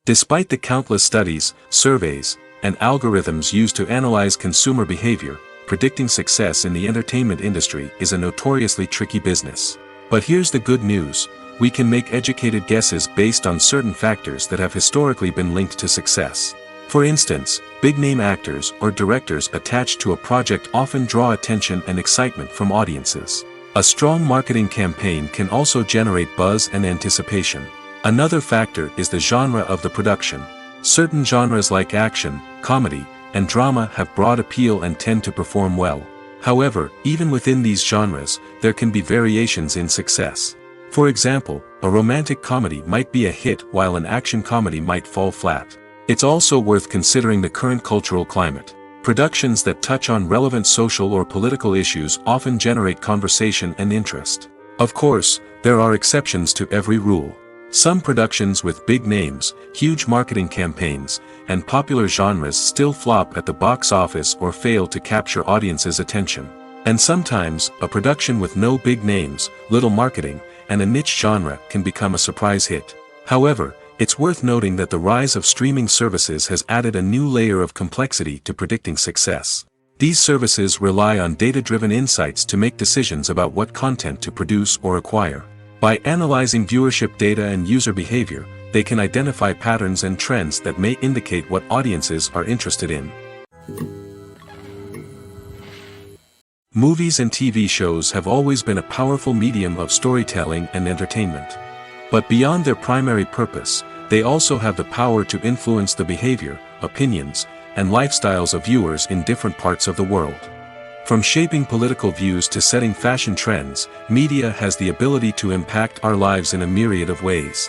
[SPEAKER 1] Despite the countless studies, surveys, and algorithms used to analyze consumer behavior, predicting success in the entertainment industry is a notoriously tricky business. But here's the good news: we can make educated guesses based on certain factors that have historically been linked to success. For instance, big-name actors or directors attached to a project often draw attention and excitement from audiences. A strong marketing campaign can also generate buzz and anticipation. Another factor is the genre of the production. Certain genres like action, comedy, and drama have broad appeal and tend to perform well. However, even within these genres, there can be variations in success. For example, a romantic comedy might be a hit while an action comedy might fall flat. It's also worth considering the current cultural climate. Productions that touch on relevant social or political issues often generate conversation and interest. Of course, there are exceptions to every rule. Some productions with big names, huge marketing campaigns, and popular genres still flop at the box office or fail to capture audiences' attention. And sometimes, a production with no big names, little marketing, and a niche genre can become a surprise hit. However, it's worth noting that the rise of streaming services has added a new layer of complexity to predicting success. These services rely on data-driven insights to make decisions about what content to produce or acquire. By analyzing viewership data and user behavior, they can identify patterns and trends that may indicate what audiences are interested in. Movies and TV shows have always been a powerful medium of storytelling and entertainment. But beyond their primary purpose, they also have the power to influence the behavior, opinions, and lifestyles of viewers in different parts of the world. From shaping political views to setting fashion trends, media has the ability to impact our lives in a myriad of ways.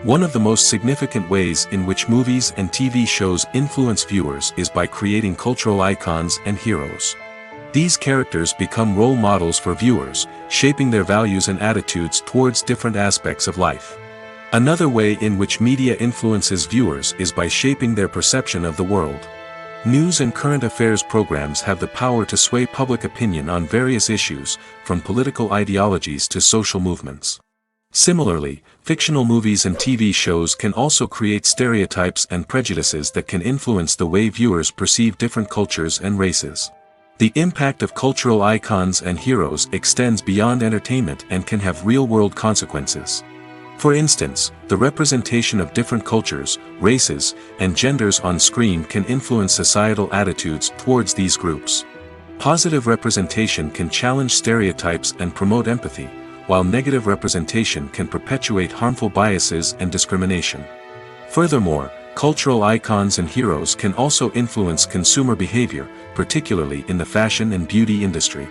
[SPEAKER 1] One of the most significant ways in which movies and TV shows influence viewers is by creating cultural icons and heroes. These characters become role models for viewers, shaping their values and attitudes towards different aspects of life. Another way in which media influences viewers is by shaping their perception of the world. News and current affairs programs have the power to sway public opinion on various issues, from political ideologies to social movements. Similarly, fictional movies and TV shows can also create stereotypes and prejudices that can influence the way viewers perceive different cultures and races. The impact of cultural icons and heroes extends beyond entertainment and can have real-world consequences. For instance, the representation of different cultures, races, and genders on screen can influence societal attitudes towards these groups. Positive representation can challenge stereotypes and promote empathy, while negative representation can perpetuate harmful biases and discrimination. Furthermore, cultural icons and heroes can also influence consumer behavior, particularly in the fashion and beauty industry.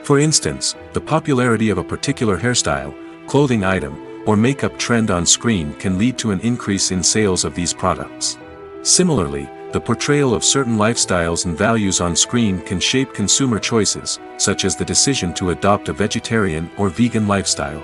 [SPEAKER 1] For instance, the popularity of a particular hairstyle, clothing item, or makeup trend on screen can lead to an increase in sales of these products. Similarly, the portrayal of certain lifestyles and values on screen can shape consumer choices, such as the decision to adopt a vegetarian or vegan lifestyle.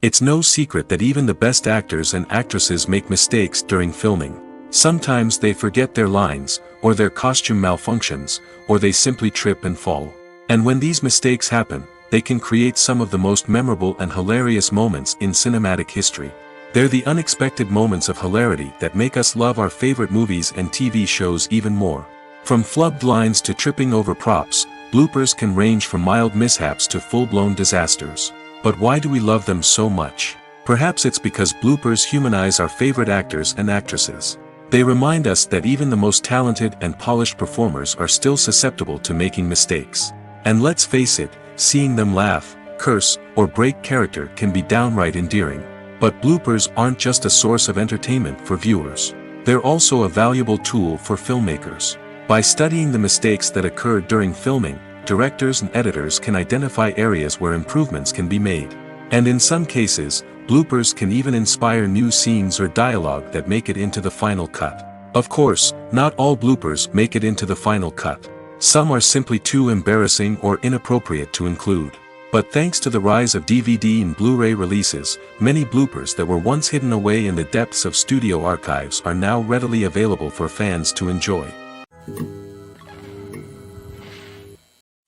[SPEAKER 1] It's no secret that even the best actors and actresses make mistakes during filming. Sometimes they forget their lines, or their costume malfunctions, or they simply trip and fall. And when these mistakes happen, they can create some of the most memorable and hilarious moments in cinematic history. They're the unexpected moments of hilarity that make us love our favorite movies and TV shows even more. From flubbed lines to tripping over props, bloopers can range from mild mishaps to full-blown disasters. But why do we love them so much? Perhaps it's because bloopers humanize our favorite actors and actresses. They remind us that even the most talented and polished performers are still susceptible to making mistakes. And let's face it, seeing them laugh, curse, or break character can be downright endearing. But bloopers aren't just a source of entertainment for viewers. They're also a valuable tool for filmmakers. By studying the mistakes that occurred during filming, directors and editors can identify areas where improvements can be made. And in some cases, bloopers can even inspire new scenes or dialogue that make it into the final cut. Of course, not all bloopers make it into the final cut. Some are simply too embarrassing or inappropriate to include. But thanks to the rise of DVD and Blu-ray releases, many bloopers that were once hidden away in the depths of studio archives are now readily available for fans to enjoy.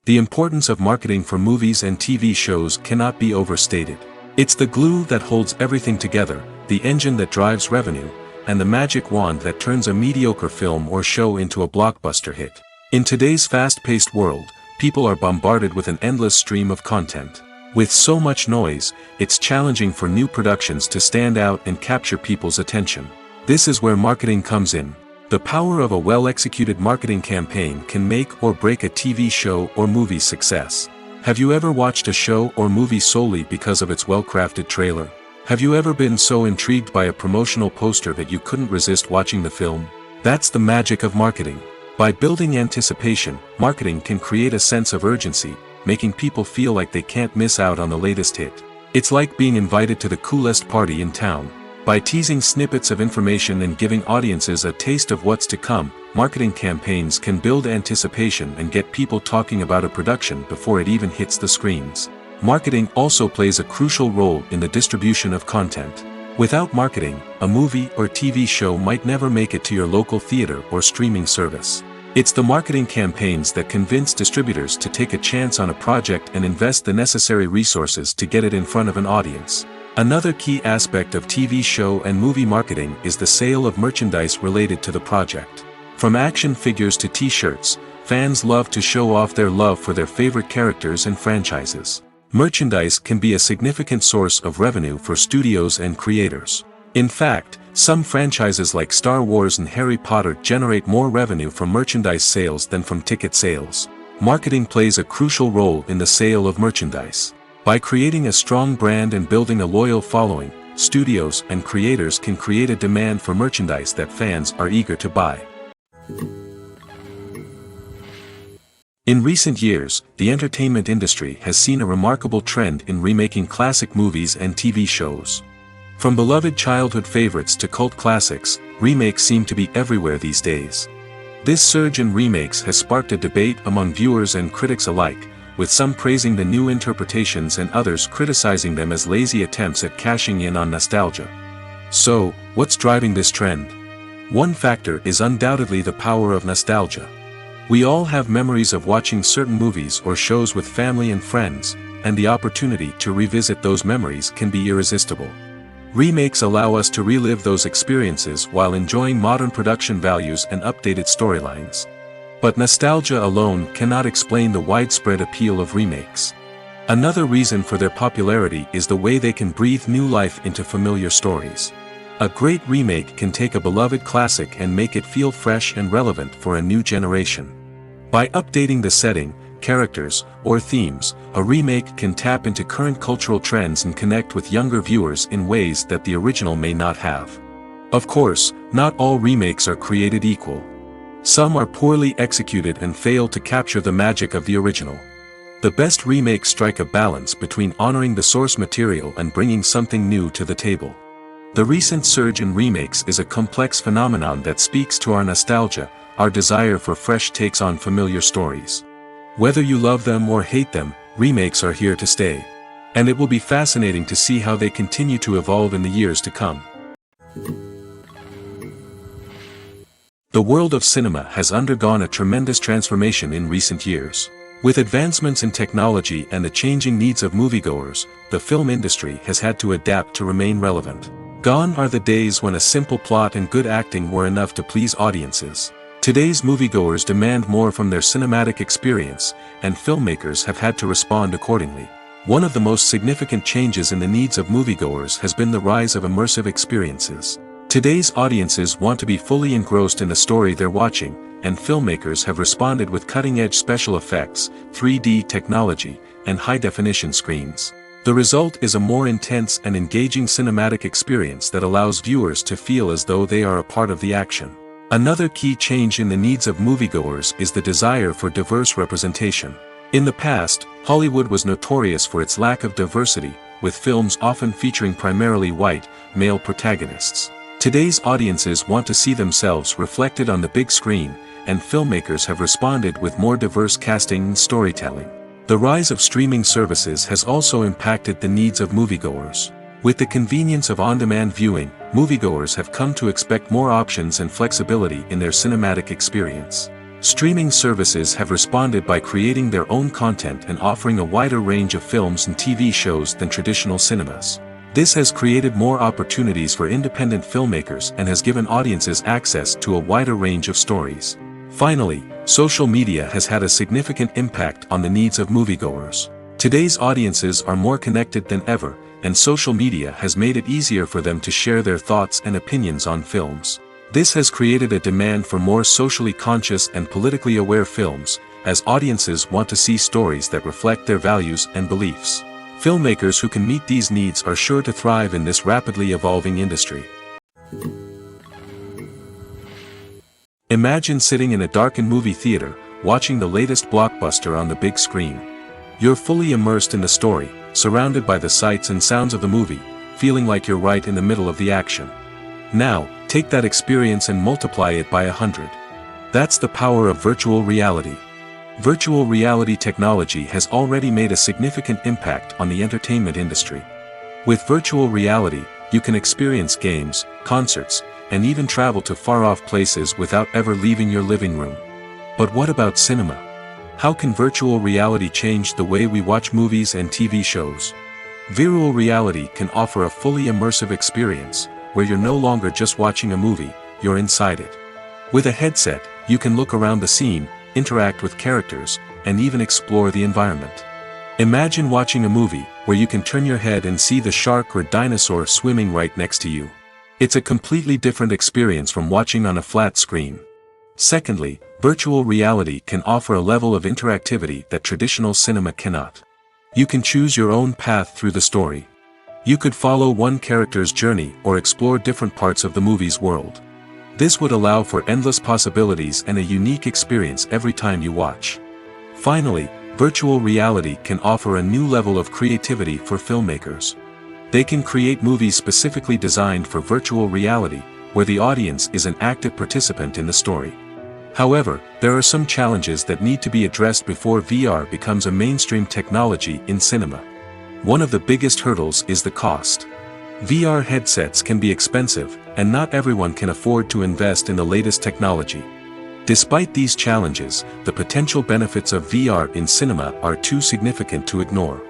[SPEAKER 1] The importance of marketing for movies and TV shows cannot be overstated. It's the glue that holds everything together, the engine that drives revenue, and the magic wand that turns a mediocre film or show into a blockbuster hit. In today's fast-paced world, people are bombarded with an endless stream of content. With so much noise, it's challenging for new productions to stand out and capture people's attention. This is where marketing comes in. The power of a well-executed marketing campaign can make or break a TV show or movie's success. Have you ever watched a show or movie solely because of its well-crafted trailer? Have you ever been so intrigued by a promotional poster that you couldn't resist watching the film? That's the magic of marketing. By building anticipation, marketing can create a sense of urgency, making people feel like they can't miss out on the latest hit. It's like being invited to the coolest party in town. By teasing snippets of information and giving audiences a taste of what's to come, marketing campaigns can build anticipation and get people talking about a production before it even hits the screens. Marketing also plays a crucial role in the distribution of content. Without marketing, a movie or TV show might never make it to your local theater or streaming service. It's the marketing campaigns that convince distributors to take a chance on a project and invest the necessary resources to get it in front of an audience. Another key aspect of TV show and movie marketing is the sale of merchandise related to the project. From action figures to t-shirts, fans love to show off their love for their favorite characters and franchises. Merchandise can be a significant source of revenue for studios and creators. In fact, some franchises like Star Wars and Harry Potter generate more revenue from merchandise sales than from ticket sales. Marketing plays a crucial role in the sale of merchandise. By creating a strong brand and building a loyal following, studios and creators can create a demand for merchandise that fans are eager to buy. In recent years, the entertainment industry has seen a remarkable trend in remaking classic movies and TV shows. From beloved childhood favorites to cult classics, remakes seem to be everywhere these days. This surge in remakes has sparked a debate among viewers and critics alike, with some praising the new interpretations and others criticizing them as lazy attempts at cashing in on nostalgia. So, what's driving this trend? One factor is undoubtedly the power of nostalgia. We all have memories of watching certain movies or shows with family and friends, and the opportunity to revisit those memories can be irresistible. Remakes allow us to relive those experiences while enjoying modern production values and updated storylines. But nostalgia alone cannot explain the widespread appeal of remakes. Another reason for their popularity is the way they can breathe new life into familiar stories. A great remake can take a beloved classic and make it feel fresh and relevant for a new generation. By updating the setting, characters, or themes, a remake can tap into current cultural trends and connect with younger viewers in ways that the original may not have. Of course, not all remakes are created equal. Some are poorly executed and fail to capture the magic of the original. The best remakes strike a balance between honoring the source material and bringing something new to the table. The recent surge in remakes is a complex phenomenon that speaks to our nostalgia, our desire for fresh takes on familiar stories. Whether you love them or hate them, remakes are here to stay. And it will be fascinating to see how they continue to evolve in the years to come. The world of cinema has undergone a tremendous transformation in recent years. With advancements in technology and the changing needs of moviegoers, the film industry has had to adapt to remain relevant. Gone are the days when a simple plot and good acting were enough to please audiences. Today's moviegoers demand more from their cinematic experience, and filmmakers have had to respond accordingly. One of the most significant changes in the needs of moviegoers has been the rise of immersive experiences. Today's audiences want to be fully engrossed in the story they're watching, and filmmakers have responded with cutting-edge special effects, 3D technology, and high-definition screens. The result is a more intense and engaging cinematic experience that allows viewers to feel as though they are a part of the action. Another key change in the needs of moviegoers is the desire for diverse representation. In the past, Hollywood was notorious for its lack of diversity, with films often featuring primarily white, male protagonists. Today's audiences want to see themselves reflected on the big screen, and filmmakers have responded with more diverse casting and storytelling. The rise of streaming services has also impacted the needs of moviegoers. With the convenience of on-demand viewing, moviegoers have come to expect more options and flexibility in their cinematic experience. Streaming services have responded by creating their own content and offering a wider range of films and TV shows than traditional cinemas. This has created more opportunities for independent filmmakers and has given audiences access to a wider range of stories. Finally, social media has had a significant impact on the needs of moviegoers. Today's audiences are more connected than ever, and social media has made it easier for them to share their thoughts and opinions on films. This has created a demand for more socially conscious and politically aware films, as audiences want to see stories that reflect their values and beliefs. Filmmakers who can meet these needs are sure to thrive in this rapidly evolving industry. Imagine sitting in a darkened movie theater, watching the latest blockbuster on the big screen. You're fully immersed in the story, surrounded by the sights and sounds of the movie, feeling like you're right in the middle of the action. Now, take that experience and multiply it by 100. That's the power of virtual reality. Virtual reality technology has already made a significant impact on the entertainment industry. With virtual reality, you can experience games, concerts, and even travel to far-off places without ever leaving your living room. But what about cinema? How can virtual reality change the way we watch movies and TV shows? Virtual reality can offer a fully immersive experience, where you're no longer just watching a movie, you're inside it. With a headset, you can look around the scene, interact with characters, and even explore the environment. Imagine watching a movie, where you can turn your head and see the shark or dinosaur swimming right next to you. It's a completely different experience from watching on a flat screen. Secondly, virtual reality can offer a level of interactivity that traditional cinema cannot. You can choose your own path through the story. You could follow one character's journey or explore different parts of the movie's world. This would allow for endless possibilities and a unique experience every time you watch. Finally, virtual reality can offer a new level of creativity for filmmakers. They can create movies specifically designed for virtual reality, where the audience is an active participant in the story. However, there are some challenges that need to be addressed before VR becomes a mainstream technology in cinema. One of the biggest hurdles is the cost. VR headsets can be expensive, and not everyone can afford to invest in the latest technology. Despite these challenges, the potential benefits of VR in cinema are too significant to ignore.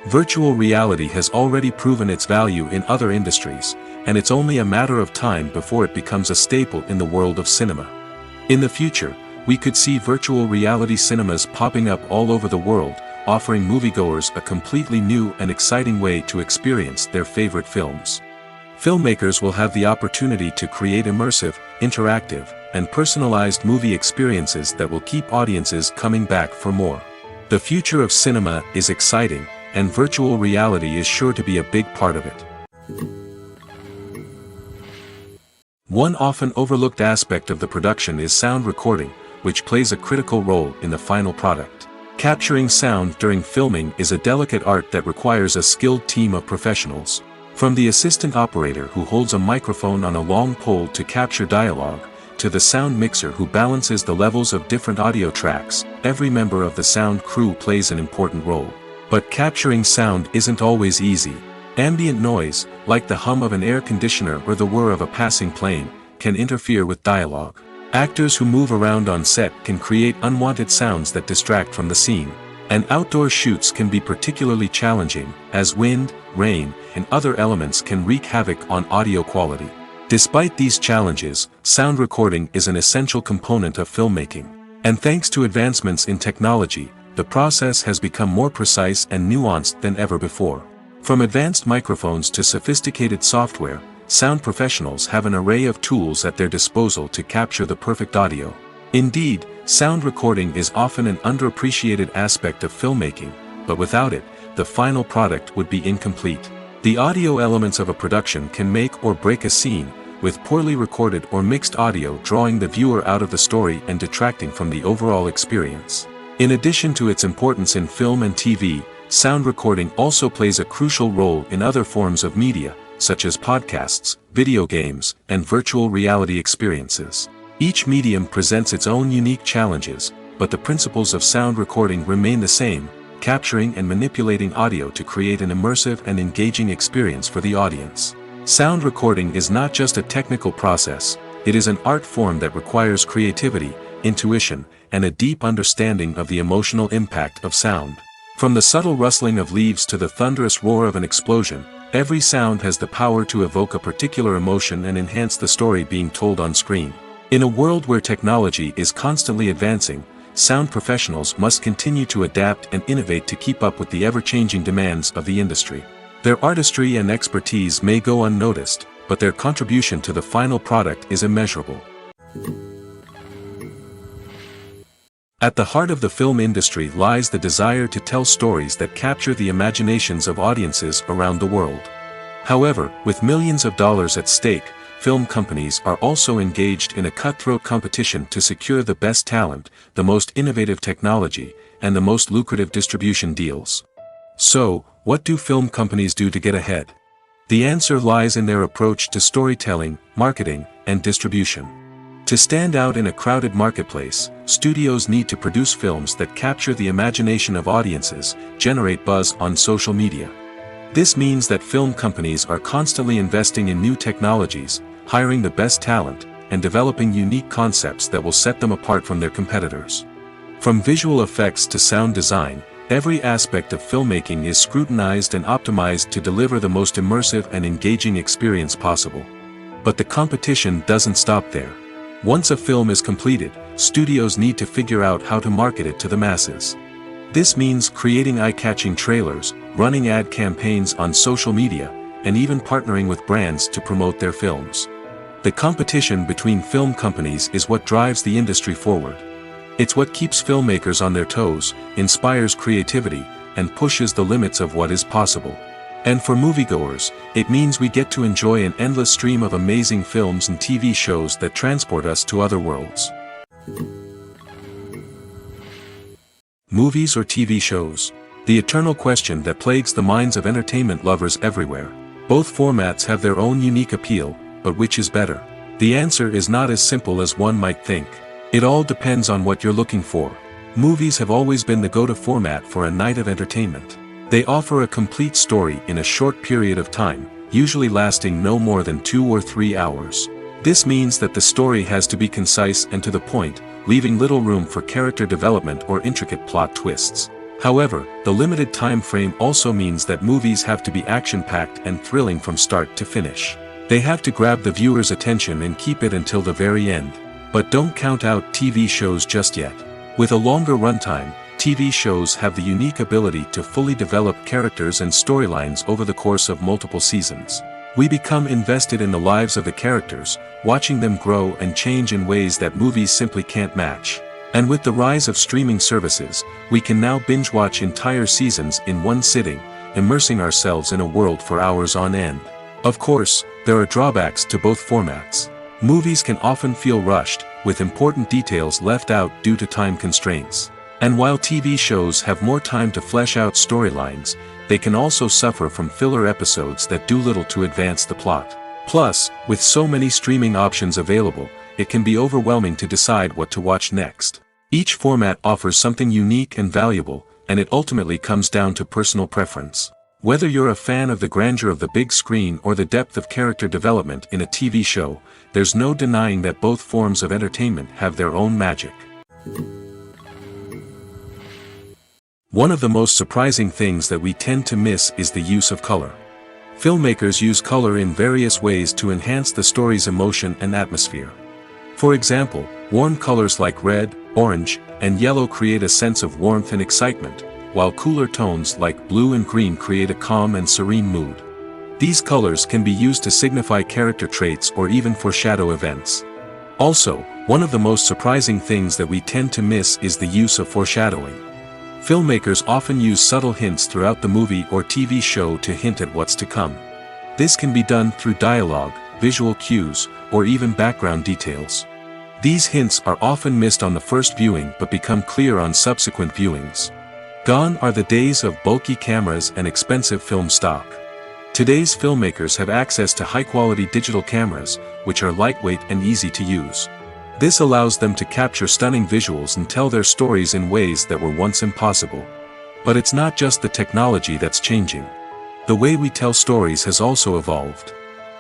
[SPEAKER 1] Virtual reality has already proven its value in other industries, and it's only a matter of time before it becomes a staple in the world of cinema. In the future, we could see virtual reality cinemas popping up all over the world, offering moviegoers a completely new and exciting way to experience their favorite films. Filmmakers will have the opportunity to create immersive, interactive, and personalized movie experiences that will keep audiences coming back for more. The future of cinema is exciting, and virtual reality is sure to be a big part of it. One often overlooked aspect of the production is sound recording, which plays a critical role in the final product. Capturing sound during filming is a delicate art that requires a skilled team of professionals. From the assistant operator who holds a microphone on a long pole to capture dialogue, to the sound mixer who balances the levels of different audio tracks, every member of the sound crew plays an important role. But capturing sound isn't always easy. Ambient noise, like the hum of an air conditioner or the whir of a passing plane, can interfere with dialogue. Actors who move around on set can create unwanted sounds that distract from the scene. And outdoor shoots can be particularly challenging, as wind, rain, and other elements can wreak havoc on audio quality. Despite these challenges, sound recording is an essential component of filmmaking. And thanks to advancements in technology, the process has become more precise and nuanced than ever before. From advanced microphones to sophisticated software, sound professionals have an array of tools at their disposal to capture the perfect audio. Indeed, sound recording is often an underappreciated aspect of filmmaking, but without it, the final product would be incomplete. The audio elements of a production can make or break a scene, with poorly recorded or mixed audio drawing the viewer out of the story and detracting from the overall experience. In addition to its importance in film and TV, sound recording also plays a crucial role in other forms of media, such as podcasts, video games, and virtual reality experiences. Each medium presents its own unique challenges, but the principles of sound recording remain the same, capturing and manipulating audio to create an immersive and engaging experience for the audience. Sound recording is not just a technical process, it is an art form that requires creativity, intuition, and a deep understanding of the emotional impact of sound. From the subtle rustling of leaves to the thunderous roar of an explosion, every sound has the power to evoke a particular emotion and enhance the story being told on screen. In a world where technology is constantly advancing, sound professionals must continue to adapt and innovate to keep up with the ever-changing demands of the industry. Their artistry and expertise may go unnoticed, but their contribution to the final product is immeasurable. At the heart of the film industry lies the desire to tell stories that capture the imaginations of audiences around the world. However, with millions of dollars at stake, film companies are also engaged in a cutthroat competition to secure the best talent, the most innovative technology, and the most lucrative distribution deals. So, what do film companies do to get ahead? The answer lies in their approach to storytelling, marketing, and distribution. To stand out in a crowded marketplace, studios need to produce films that capture the imagination of audiences, generate buzz on social media. This means that film companies are constantly investing in new technologies, hiring the best talent, and developing unique concepts that will set them apart from their competitors. From visual effects to sound design, every aspect of filmmaking is scrutinized and optimized to deliver the most immersive and engaging experience possible. But the competition doesn't stop there. Once a film is completed, studios need to figure out how to market it to the masses. This means creating eye-catching trailers, running ad campaigns on social media, and even partnering with brands to promote their films. The competition between film companies is what drives the industry forward. It's what keeps filmmakers on their toes, inspires creativity, and pushes the limits of what is possible. And for moviegoers, it means we get to enjoy an endless stream of amazing films and TV shows that transport us to other worlds. Movies or TV shows? The eternal question that plagues the minds of entertainment lovers everywhere. Both formats have their own unique appeal, but which is better? The answer is not as simple as one might think. It all depends on what you're looking for. Movies have always been the go-to format for a night of entertainment. They offer a complete story in a short period of time, usually lasting no more than 2 or 3 hours. This means that the story has to be concise and to the point, leaving little room for character development or intricate plot twists. However, the limited time frame also means that movies have to be action-packed and thrilling from start to finish. They have to grab the viewer's attention and keep it until the very end. But don't count out TV shows just yet. With a longer runtime, TV shows have the unique ability to fully develop characters and storylines over the course of multiple seasons. We become invested in the lives of the characters, watching them grow and change in ways that movies simply can't match. And with the rise of streaming services, we can now binge-watch entire seasons in one sitting, immersing ourselves in a world for hours on end. Of course, there are drawbacks to both formats. Movies can often feel rushed, with important details left out due to time constraints. And while TV shows have more time to flesh out storylines, they can also suffer from filler episodes that do little to advance the plot. Plus, with so many streaming options available, it can be overwhelming to decide what to watch next. Each format offers something unique and valuable, and it ultimately comes down to personal preference. Whether you're a fan of the grandeur of the big screen or the depth of character development in a TV show, there's no denying that both forms of entertainment have their own magic. One of the most surprising things that we tend to miss is the use of color. Filmmakers use color in various ways to enhance the story's emotion and atmosphere. For example, warm colors like red, orange, and yellow create a sense of warmth and excitement, while cooler tones like blue and green create a calm and serene mood. These colors can be used to signify character traits or even foreshadow events. Also, one of the most surprising things that we tend to miss is the use of foreshadowing. Filmmakers often use subtle hints throughout the movie or TV show to hint at what's to come. This can be done through dialogue, visual cues, or even background details. These hints are often missed on the first viewing but become clear on subsequent viewings. Gone are the days of bulky cameras and expensive film stock. Today's filmmakers have access to high-quality digital cameras, which are lightweight and easy to use. This allows them to capture stunning visuals and tell their stories in ways that were once impossible. But it's not just the technology that's changing. The way we tell stories has also evolved.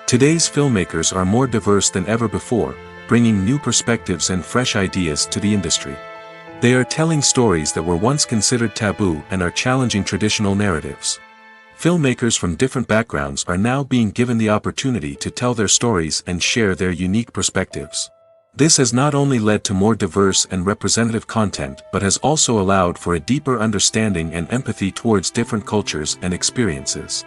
[SPEAKER 1] Today's filmmakers are more diverse than ever before, bringing new perspectives and fresh ideas to the industry. They are telling stories that were once considered taboo and are challenging traditional narratives. Filmmakers from different backgrounds are now being given the opportunity to tell their stories and share their unique perspectives. This has not only led to more diverse and representative content but has also allowed for a deeper understanding and empathy towards different cultures and experiences.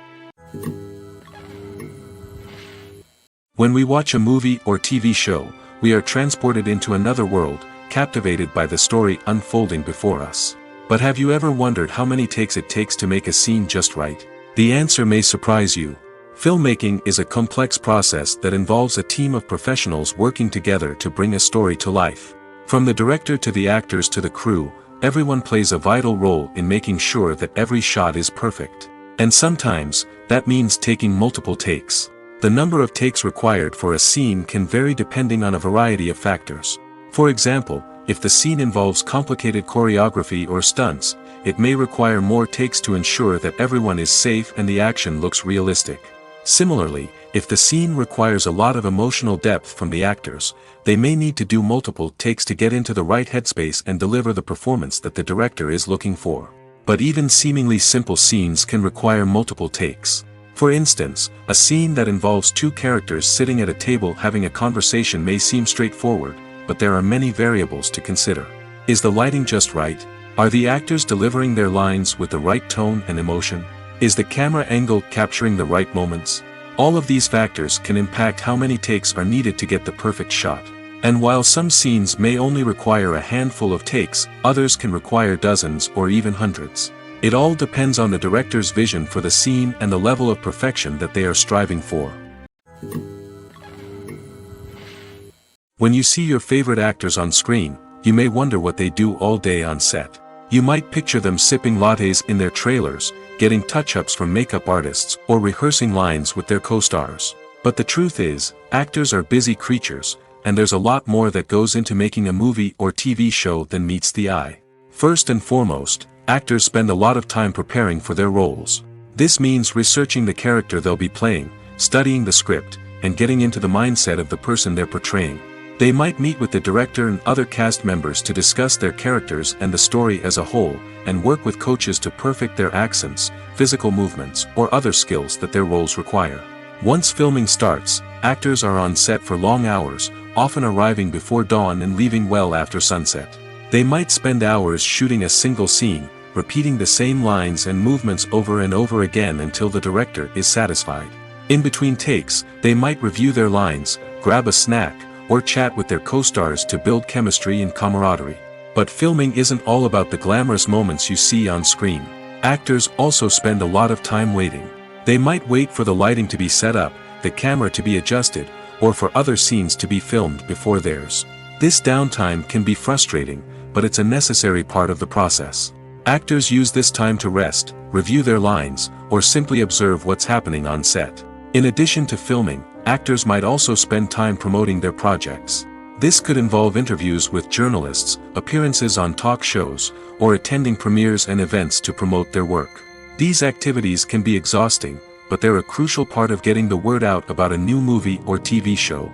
[SPEAKER 1] When we watch a movie or TV show, we are transported into another world, captivated by the story unfolding before us. But have you ever wondered how many takes it takes to make a scene just right? The answer may surprise you. Filmmaking is a complex process that involves a team of professionals working together to bring a story to life. From the director to the actors to the crew, everyone plays a vital role in making sure that every shot is perfect. And sometimes, that means taking multiple takes. The number of takes required for a scene can vary depending on a variety of factors. For example, if the scene involves complicated choreography or stunts, it may require more takes to ensure that everyone is safe and the action looks realistic. Similarly, if the scene requires a lot of emotional depth from the actors, they may need to do multiple takes to get into the right headspace and deliver the performance that the director is looking for. But even seemingly simple scenes can require multiple takes. For instance, a scene that involves two characters sitting at a table having a conversation may seem straightforward, but there are many variables to consider. Is the lighting just right? Are the actors delivering their lines with the right tone and emotion? Is the camera angle capturing the right moments? All of these factors can impact how many takes are needed to get the perfect shot. And while some scenes may only require a handful of takes, others can require dozens or even hundreds. It all depends on the director's vision for the scene and the level of perfection that they are striving for. When you see your favorite actors on screen, you may wonder what they do all day on set. You might picture them sipping lattes in their trailers, getting touch-ups from makeup artists, or rehearsing lines with their co-stars. But the truth is, actors are busy creatures, and there's a lot more that goes into making a movie or TV show than meets the eye. First and foremost, actors spend a lot of time preparing for their roles. This means researching the character they'll be playing, studying the script, and getting into the mindset of the person they're portraying. They might meet with the director and other cast members to discuss their characters and the story as a whole, and work with coaches to perfect their accents, physical movements, or other skills that their roles require. Once filming starts, actors are on set for long hours, often arriving before dawn and leaving well after sunset. They might spend hours shooting a single scene, repeating the same lines and movements over and over again until the director is satisfied. In between takes, they might review their lines, grab a snack, or chat with their co-stars to build chemistry and camaraderie. But filming isn't all about the glamorous moments you see on screen. Actors also spend a lot of time waiting. They might wait for the lighting to be set up, the camera to be adjusted, or for other scenes to be filmed before theirs. This downtime can be frustrating, but it's a necessary part of the process. Actors use this time to rest, review their lines, or simply observe what's happening on set. In addition to filming, actors might also spend time promoting their projects. This could involve interviews with journalists, appearances on talk shows, or attending premieres and events to promote their work. These activities can be exhausting, but they're a crucial part of getting the word out about a new movie or TV show.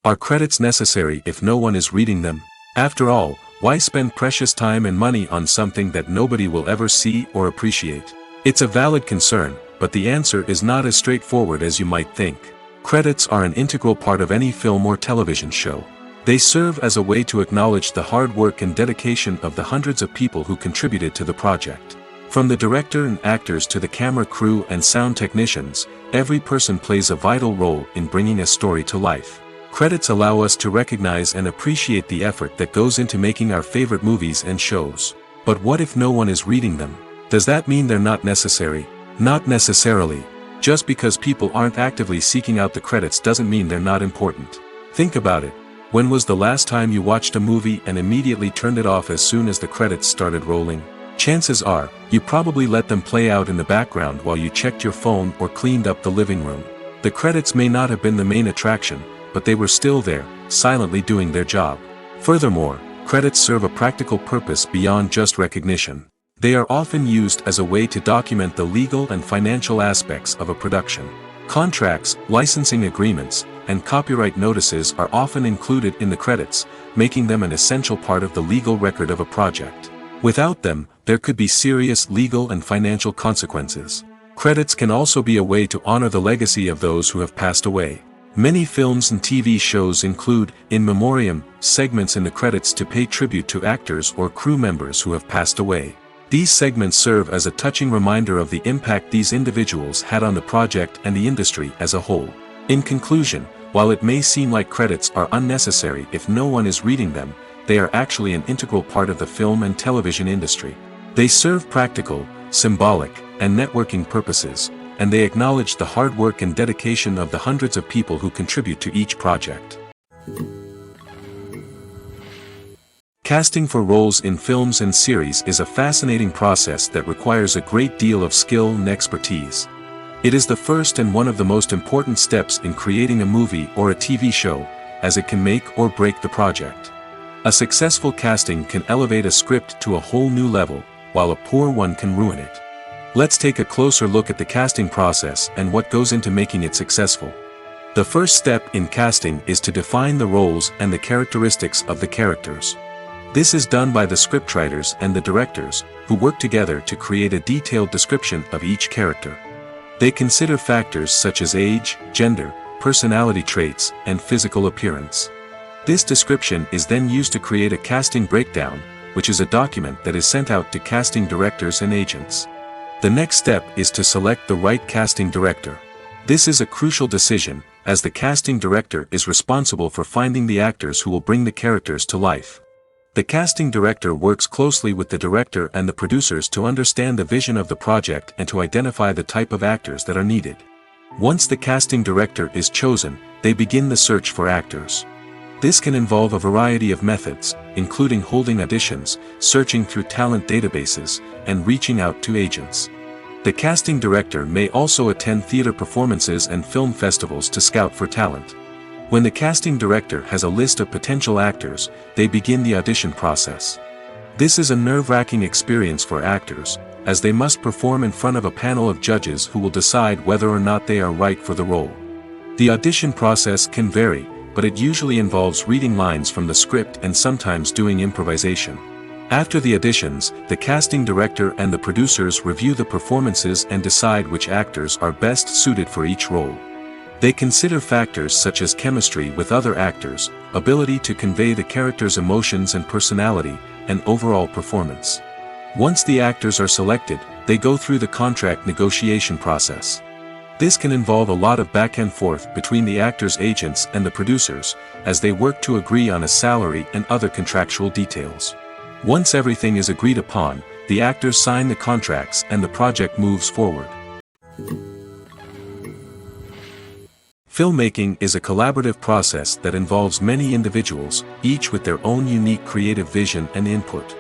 [SPEAKER 1] Are credits necessary if no one is reading them? After all, why spend precious time and money on something that nobody will ever see or appreciate? It's a valid concern, but the answer is not as straightforward as you might think. Credits are an integral part of any film or television show. They serve as a way to acknowledge the hard work and dedication of the hundreds of people who contributed to the project. From the director and actors to the camera crew and sound technicians, every person plays a vital role in bringing a story to life. Credits allow us to recognize and appreciate the effort that goes into making our favorite movies and shows. But what if no one is reading them? Does that mean they're not necessary? Not necessarily. Just because people aren't actively seeking out the credits doesn't mean they're not important. Think about it. When was the last time you watched a movie and immediately turned it off as soon as the credits started rolling? Chances are, you probably let them play out in the background while you checked your phone or cleaned up the living room. The credits may not have been the main attraction, but they were still there, silently doing their job. Furthermore, credits serve a practical purpose beyond just recognition. They are often used as a way to document the legal and financial aspects of a production. Contracts, licensing agreements, and copyright notices are often included in the credits, making them an essential part of the legal record of a project. Without them, there could be serious legal and financial consequences. Credits can also be a way to honor the legacy of those who have passed away. Many films and TV shows include, in memoriam, segments in the credits to pay tribute to actors or crew members who have passed away. These segments serve as a touching reminder of the impact these individuals had on the project and the industry as a whole. In conclusion, while it may seem like credits are unnecessary if no one is reading them, they are actually an integral part of the film and television industry. They serve practical, symbolic, and networking purposes, and they acknowledge the hard work and dedication of the hundreds of people who contribute to each project. Casting for roles in films and series is a fascinating process that requires a great deal of skill and expertise. It is the first and one of the most important steps in creating a movie or a TV show, as it can make or break the project. A successful casting can elevate a script to a whole new level, while a poor one can ruin it. Let's take a closer look at the casting process and what goes into making it successful. The first step in casting is to define the roles and the characteristics of the characters. This is done by the scriptwriters and the directors, who work together to create a detailed description of each character. They consider factors such as age, gender, personality traits, and physical appearance. This description is then used to create a casting breakdown, which is a document that is sent out to casting directors and agents. The next step is to select the right casting director. This is a crucial decision, as the casting director is responsible for finding the actors who will bring the characters to life. The casting director works closely with the director and the producers to understand the vision of the project and to identify the type of actors that are needed. Once the casting director is chosen, they begin the search for actors. This can involve a variety of methods, including holding auditions, searching through talent databases, and reaching out to agents. The casting director may also attend theater performances and film festivals to scout for talent. When the casting director has a list of potential actors, they begin the audition process. This is a nerve-wracking experience for actors, as they must perform in front of a panel of judges who will decide whether or not they are right for the role. The audition process can vary, but it usually involves reading lines from the script and sometimes doing improvisation. After the auditions, the casting director and the producers review the performances and decide which actors are best suited for each role. They consider factors such as chemistry with other actors, ability to convey the character's emotions and personality, and overall performance. Once the actors are selected, they go through the contract negotiation process. This can involve a lot of back and forth between the actors' agents and the producers, as they work to agree on a salary and other contractual details. Once everything is agreed upon, the actors sign the contracts and the project moves forward. Filmmaking is a collaborative process that involves many individuals, each with their own unique creative vision and input.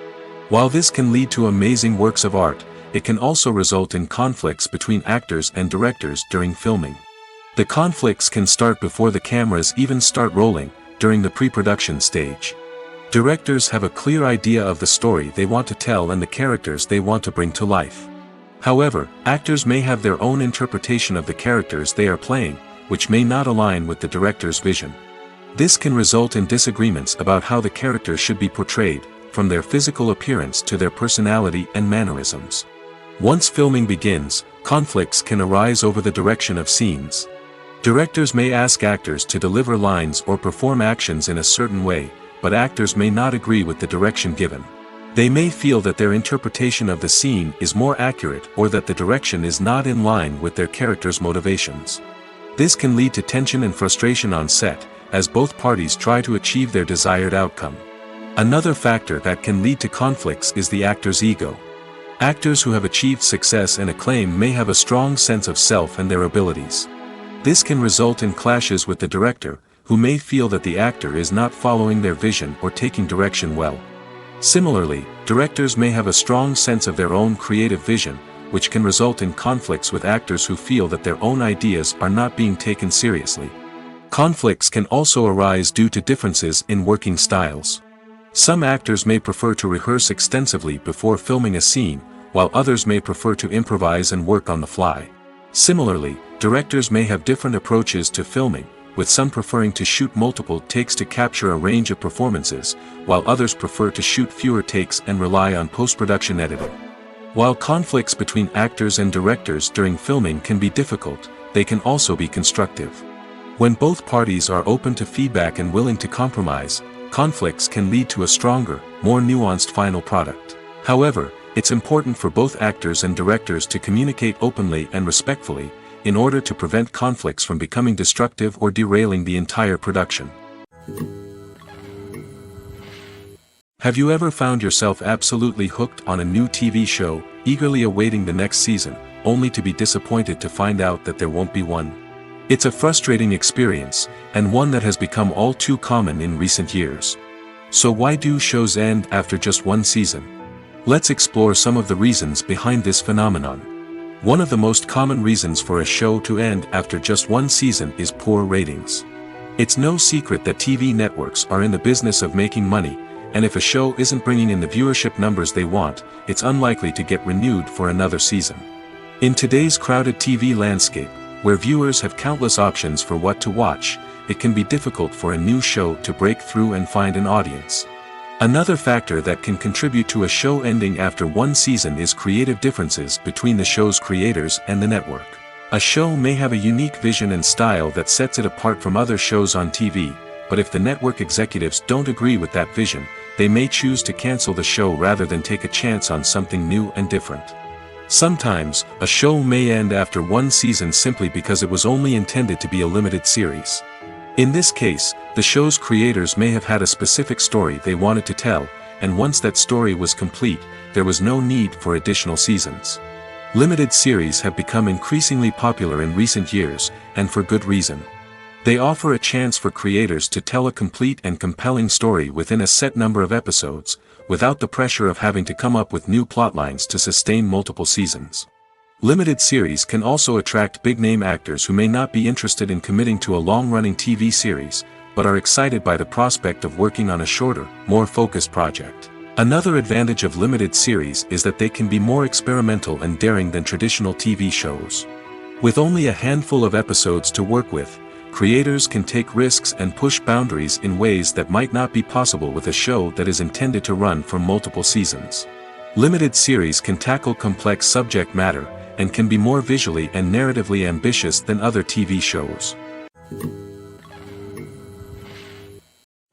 [SPEAKER 1] While this can lead to amazing works of art, it can also result in conflicts between actors and directors during filming. The conflicts can start before the cameras even start rolling, during the pre-production stage. Directors have a clear idea of the story they want to tell and the characters they want to bring to life. However, actors may have their own interpretation of the characters they are playing, which may not align with the director's vision. This can result in disagreements about how the characters should be portrayed, from their physical appearance to their personality and mannerisms. Once filming begins, conflicts can arise over the direction of scenes. Directors may ask actors to deliver lines or perform actions in a certain way, but actors may not agree with the direction given. They may feel that their interpretation of the scene is more accurate or that the direction is not in line with their character's motivations. This can lead to tension and frustration on set, as both parties try to achieve their desired outcome. Another factor that can lead to conflicts is the actor's ego. Actors who have achieved success and acclaim may have a strong sense of self and their abilities. This can result in clashes with the director, who may feel that the actor is not following their vision or taking direction well. Similarly, directors may have a strong sense of their own creative vision, which can result in conflicts with actors who feel that their own ideas are not being taken seriously. Conflicts can also arise due to differences in working styles. Some actors may prefer to rehearse extensively before filming a scene, while others may prefer to improvise and work on the fly. Similarly, directors may have different approaches to filming, with some preferring to shoot multiple takes to capture a range of performances, while others prefer to shoot fewer takes and rely on post-production editing. While conflicts between actors and directors during filming can be difficult, they can also be constructive. When both parties are open to feedback and willing to compromise, conflicts can lead to a stronger, more nuanced final product. However, it's important for both actors and directors to communicate openly and respectfully, in order to prevent conflicts from becoming destructive or derailing the entire production. Have you ever found yourself absolutely hooked on a new TV show, eagerly awaiting the next season, only to be disappointed to find out that there won't be one? It's a frustrating experience, and one that has become all too common in recent years. So why do shows end after just one season? Let's explore some of the reasons behind this phenomenon. One of the most common reasons for a show to end after just one season is poor ratings. It's no secret that TV networks are in the business of making money, and if a show isn't bringing in the viewership numbers they want, it's unlikely to get renewed for another season. In today's crowded TV landscape, where viewers have countless options for what to watch, it can be difficult for a new show to break through and find an audience. Another factor that can contribute to a show ending after one season is creative differences between the show's creators and the network. A show may have a unique vision and style that sets it apart from other shows on TV, but if the network executives don't agree with that vision, they may choose to cancel the show rather than take a chance on something new and different. Sometimes, a show may end after one season simply because it was only intended to be a limited series. In this case, the show's creators may have had a specific story they wanted to tell, and once that story was complete, there was no need for additional seasons. Limited series have become increasingly popular in recent years, and for good reason. They offer a chance for creators to tell a complete and compelling story within a set number of episodes, without the pressure of having to come up with new plotlines to sustain multiple seasons. Limited series can also attract big-name actors who may not be interested in committing to a long-running TV series, but are excited by the prospect of working on a shorter, more focused project. Another advantage of limited series is that they can be more experimental and daring than traditional TV shows. With only a handful of episodes to work with, creators can take risks and push boundaries in ways that might not be possible with a show that is intended to run for multiple seasons. Limited series can tackle complex subject matter, and can be more visually and narratively ambitious than other TV shows.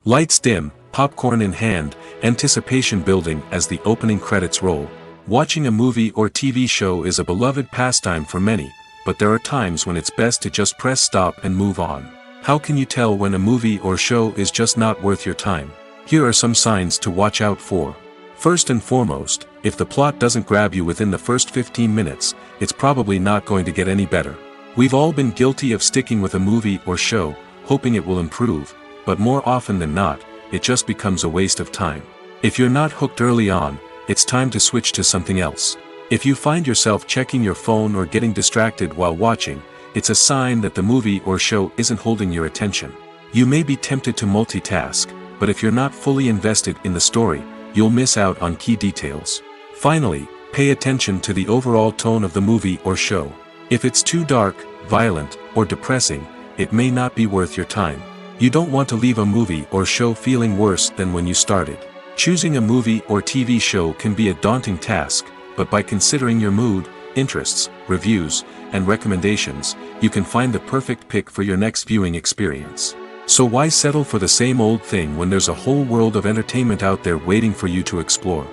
[SPEAKER 1] Lights dim, popcorn in hand, anticipation building as the opening credits roll. Watching a movie or TV show is a beloved pastime for many, but there are times when it's best to just press stop and move on. How can you tell when a movie or show is just not worth your time? Here are some signs to watch out for. First and foremost, if the plot doesn't grab you within the first 15 minutes, it's probably not going to get any better. We've all been guilty of sticking with a movie or show, hoping it will improve, but more often than not, it just becomes a waste of time. If you're not hooked early on, it's time to switch to something else. If you find yourself checking your phone or getting distracted while watching, it's a sign that the movie or show isn't holding your attention. You may be tempted to multitask, but if you're not fully invested in the story, you'll miss out on key details. Finally, pay attention to the overall tone of the movie or show. If it's too dark, violent, or depressing, it may not be worth your time. You don't want to leave a movie or show feeling worse than when you started. Choosing a movie or TV show can be a daunting task, but by considering your mood, interests, reviews, and recommendations, you can find the perfect pick for your next viewing experience. So why settle for the same old thing when there's a whole world of entertainment out there waiting for you to explore?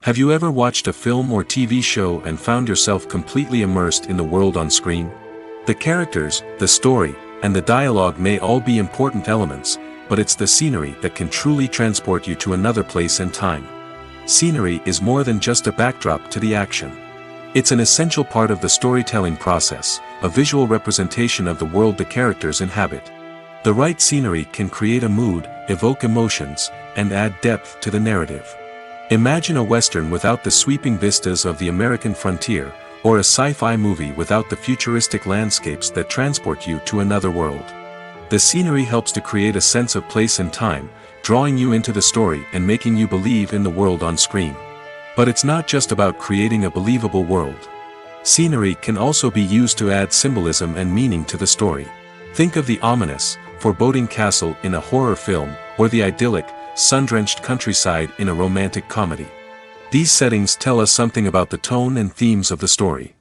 [SPEAKER 1] Have you ever watched a film or TV show and found yourself completely immersed in the world on screen? The characters, the story, and the dialogue may all be important elements, but it's the scenery that can truly transport you to another place and time. Scenery is more than just a backdrop to the action. It's an essential part of the storytelling process, a visual representation of the world the characters inhabit. The right scenery can create a mood, evoke emotions, and add depth to the narrative. Imagine a Western without the sweeping vistas of the American frontier, or a sci-fi movie without the futuristic landscapes that transport you to another world. The scenery helps to create a sense of place and time, drawing you into the story and making you believe in the world on screen. But it's not just about creating a believable world. Scenery can also be used to add symbolism and meaning to the story. Think of the ominous, foreboding castle in a horror film, or the idyllic, sun-drenched countryside in a romantic comedy. These settings tell us something about the tone and themes of the story.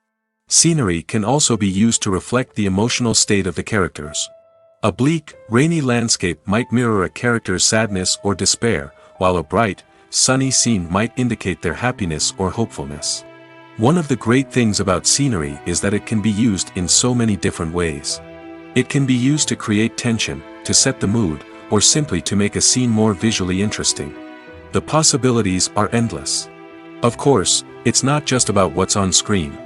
[SPEAKER 1] Scenery can also be used to reflect the emotional state of the characters. A bleak, rainy landscape might mirror a character's sadness or despair, while a bright, sunny scene might indicate their happiness or hopefulness. One of the great things about scenery is that it can be used in so many different ways. It can be used to create tension, to set the mood, or simply to make a scene more visually interesting. The possibilities are endless. Of course, it's not just about what's on screen.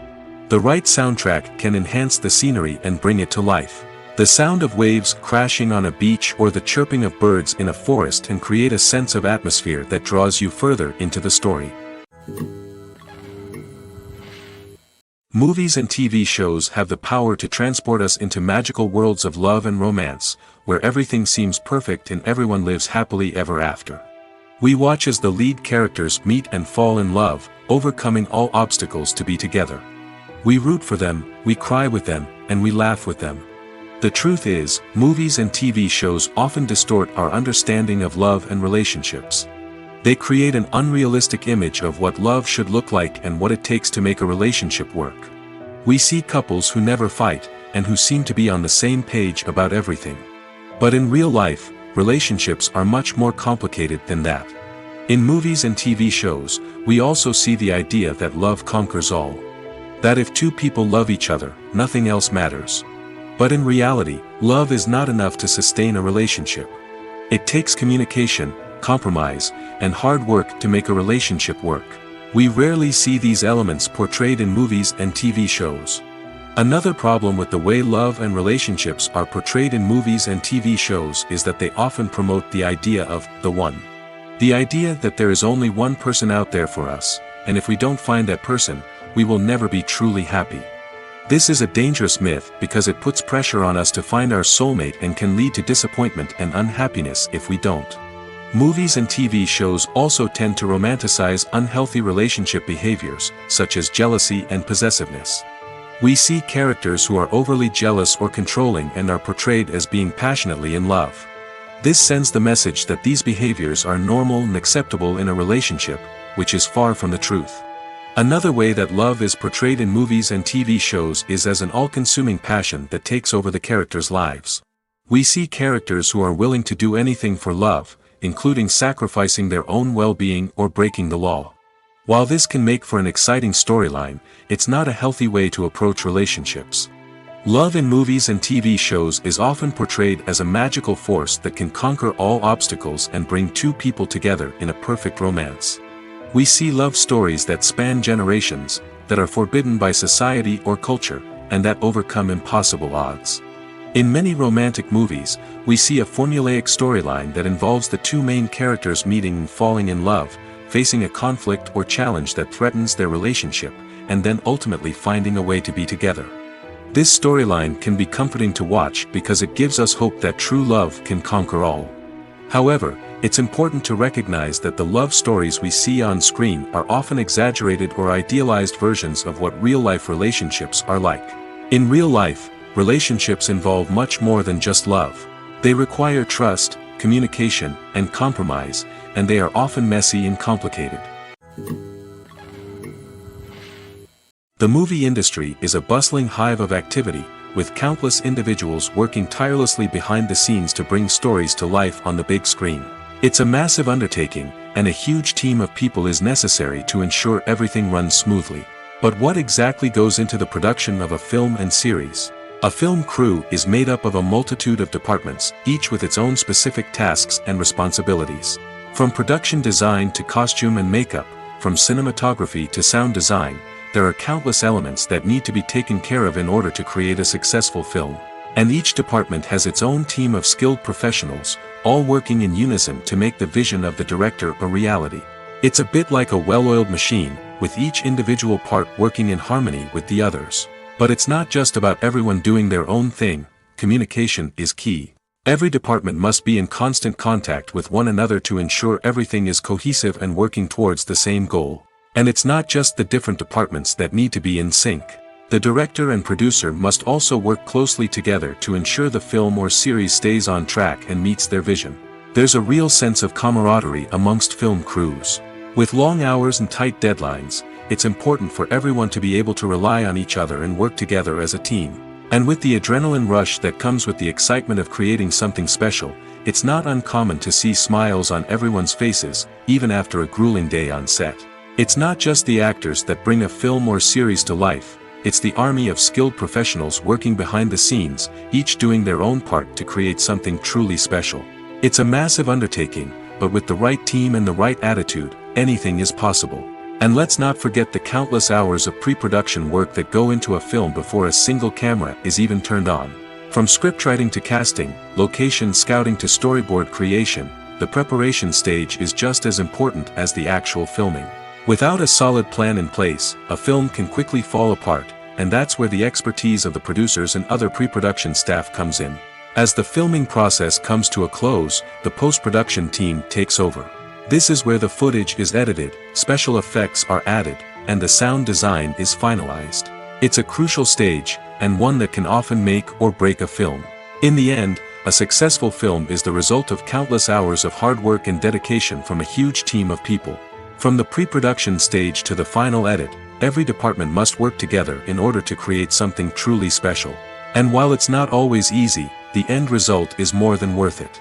[SPEAKER 1] The right soundtrack can enhance the scenery and bring it to life. The sound of waves crashing on a beach or the chirping of birds in a forest can create a sense of atmosphere that draws you further into the story. Movies and TV shows have the power to transport us into magical worlds of love and romance, where everything seems perfect and everyone lives happily ever after. We watch as the lead characters meet and fall in love, overcoming all obstacles to be together. We root for them, we cry with them, and we laugh with them. The truth is, movies and TV shows often distort our understanding of love and relationships. They create an unrealistic image of what love should look like and what it takes to make a relationship work. We see couples who never fight, and who seem to be on the same page about everything. But in real life, relationships are much more complicated than that. In movies and TV shows, we also see the idea that love conquers all. That if two people love each other, nothing else matters. But in reality, love is not enough to sustain a relationship. It takes communication, compromise, and hard work to make a relationship work. We rarely see these elements portrayed in movies and TV shows. Another problem with the way love and relationships are portrayed in movies and TV shows is that they often promote the idea of the one. The idea that there is only one person out there for us, and if we don't find that person, we will never be truly happy. This is a dangerous myth because it puts pressure on us to find our soulmate and can lead to disappointment and unhappiness if we don't. Movies and TV shows also tend to romanticize unhealthy relationship behaviors, such as jealousy and possessiveness. We see characters who are overly jealous or controlling and are portrayed as being passionately in love. This sends the message that these behaviors are normal and acceptable in a relationship, which is far from the truth. Another way that love is portrayed in movies and TV shows is as an all-consuming passion that takes over the characters' lives. We see characters who are willing to do anything for love, including sacrificing their own well-being or breaking the law. While this can make for an exciting storyline, it's not a healthy way to approach relationships. Love in movies and TV shows is often portrayed as a magical force that can conquer all obstacles and bring two people together in a perfect romance. We see love stories that span generations, that are forbidden by society or culture, and that overcome impossible odds. In many romantic movies, we see a formulaic storyline that involves the two main characters meeting and falling in love, facing a conflict or challenge that threatens their relationship, and then ultimately finding a way to be together. This storyline can be comforting to watch because it gives us hope that true love can conquer all. However, it's important to recognize that the love stories we see on screen are often exaggerated or idealized versions of what real-life relationships are like. In real life, relationships involve much more than just love. They require trust, communication, and compromise, and they are often messy and complicated. The movie industry is a bustling hive of activity, with countless individuals working tirelessly behind the scenes to bring stories to life on the big screen. It's a massive undertaking, and a huge team of people is necessary to ensure everything runs smoothly. But what exactly goes into the production of a film and series? A film crew is made up of a multitude of departments, each with its own specific tasks and responsibilities. From production design to costume and makeup, from cinematography to sound design, there are countless elements that need to be taken care of in order to create a successful film. And each department has its own team of skilled professionals, all working in unison to make the vision of the director a reality. It's a bit like a well-oiled machine, with each individual part working in harmony with the others. But it's not just about everyone doing their own thing. Communication is key. Every department must be in constant contact with one another to ensure everything is cohesive and working towards the same goal. And it's not just the different departments that need to be in sync. The director and producer must also work closely together to ensure the film or series stays on track and meets their vision. There's a real sense of camaraderie amongst film crews. With long hours and tight deadlines, it's important for everyone to be able to rely on each other and work together as a team. And with the adrenaline rush that comes with the excitement of creating something special, it's not uncommon to see smiles on everyone's faces, even after a grueling day on set. It's not just the actors that bring a film or series to life. It's the army of skilled professionals working behind the scenes, each doing their own part to create something truly special. It's a massive undertaking, but with the right team and the right attitude, anything is possible. And let's not forget the countless hours of pre-production work that go into a film before a single camera is even turned on. From scriptwriting to casting, location scouting to storyboard creation, the preparation stage is just as important as the actual filming. Without a solid plan in place, a film can quickly fall apart, and that's where the expertise of the producers and other pre-production staff comes in. As the filming process comes to a close, the post-production team takes over. This is where the footage is edited, special effects are added, and the sound design is finalized. It's a crucial stage, and one that can often make or break a film. In the end, a successful film is the result of countless hours of hard work and dedication from a huge team of people. From the pre-production stage to the final edit, every department must work together in order to create something truly special. And while it's not always easy, the end result is more than worth it.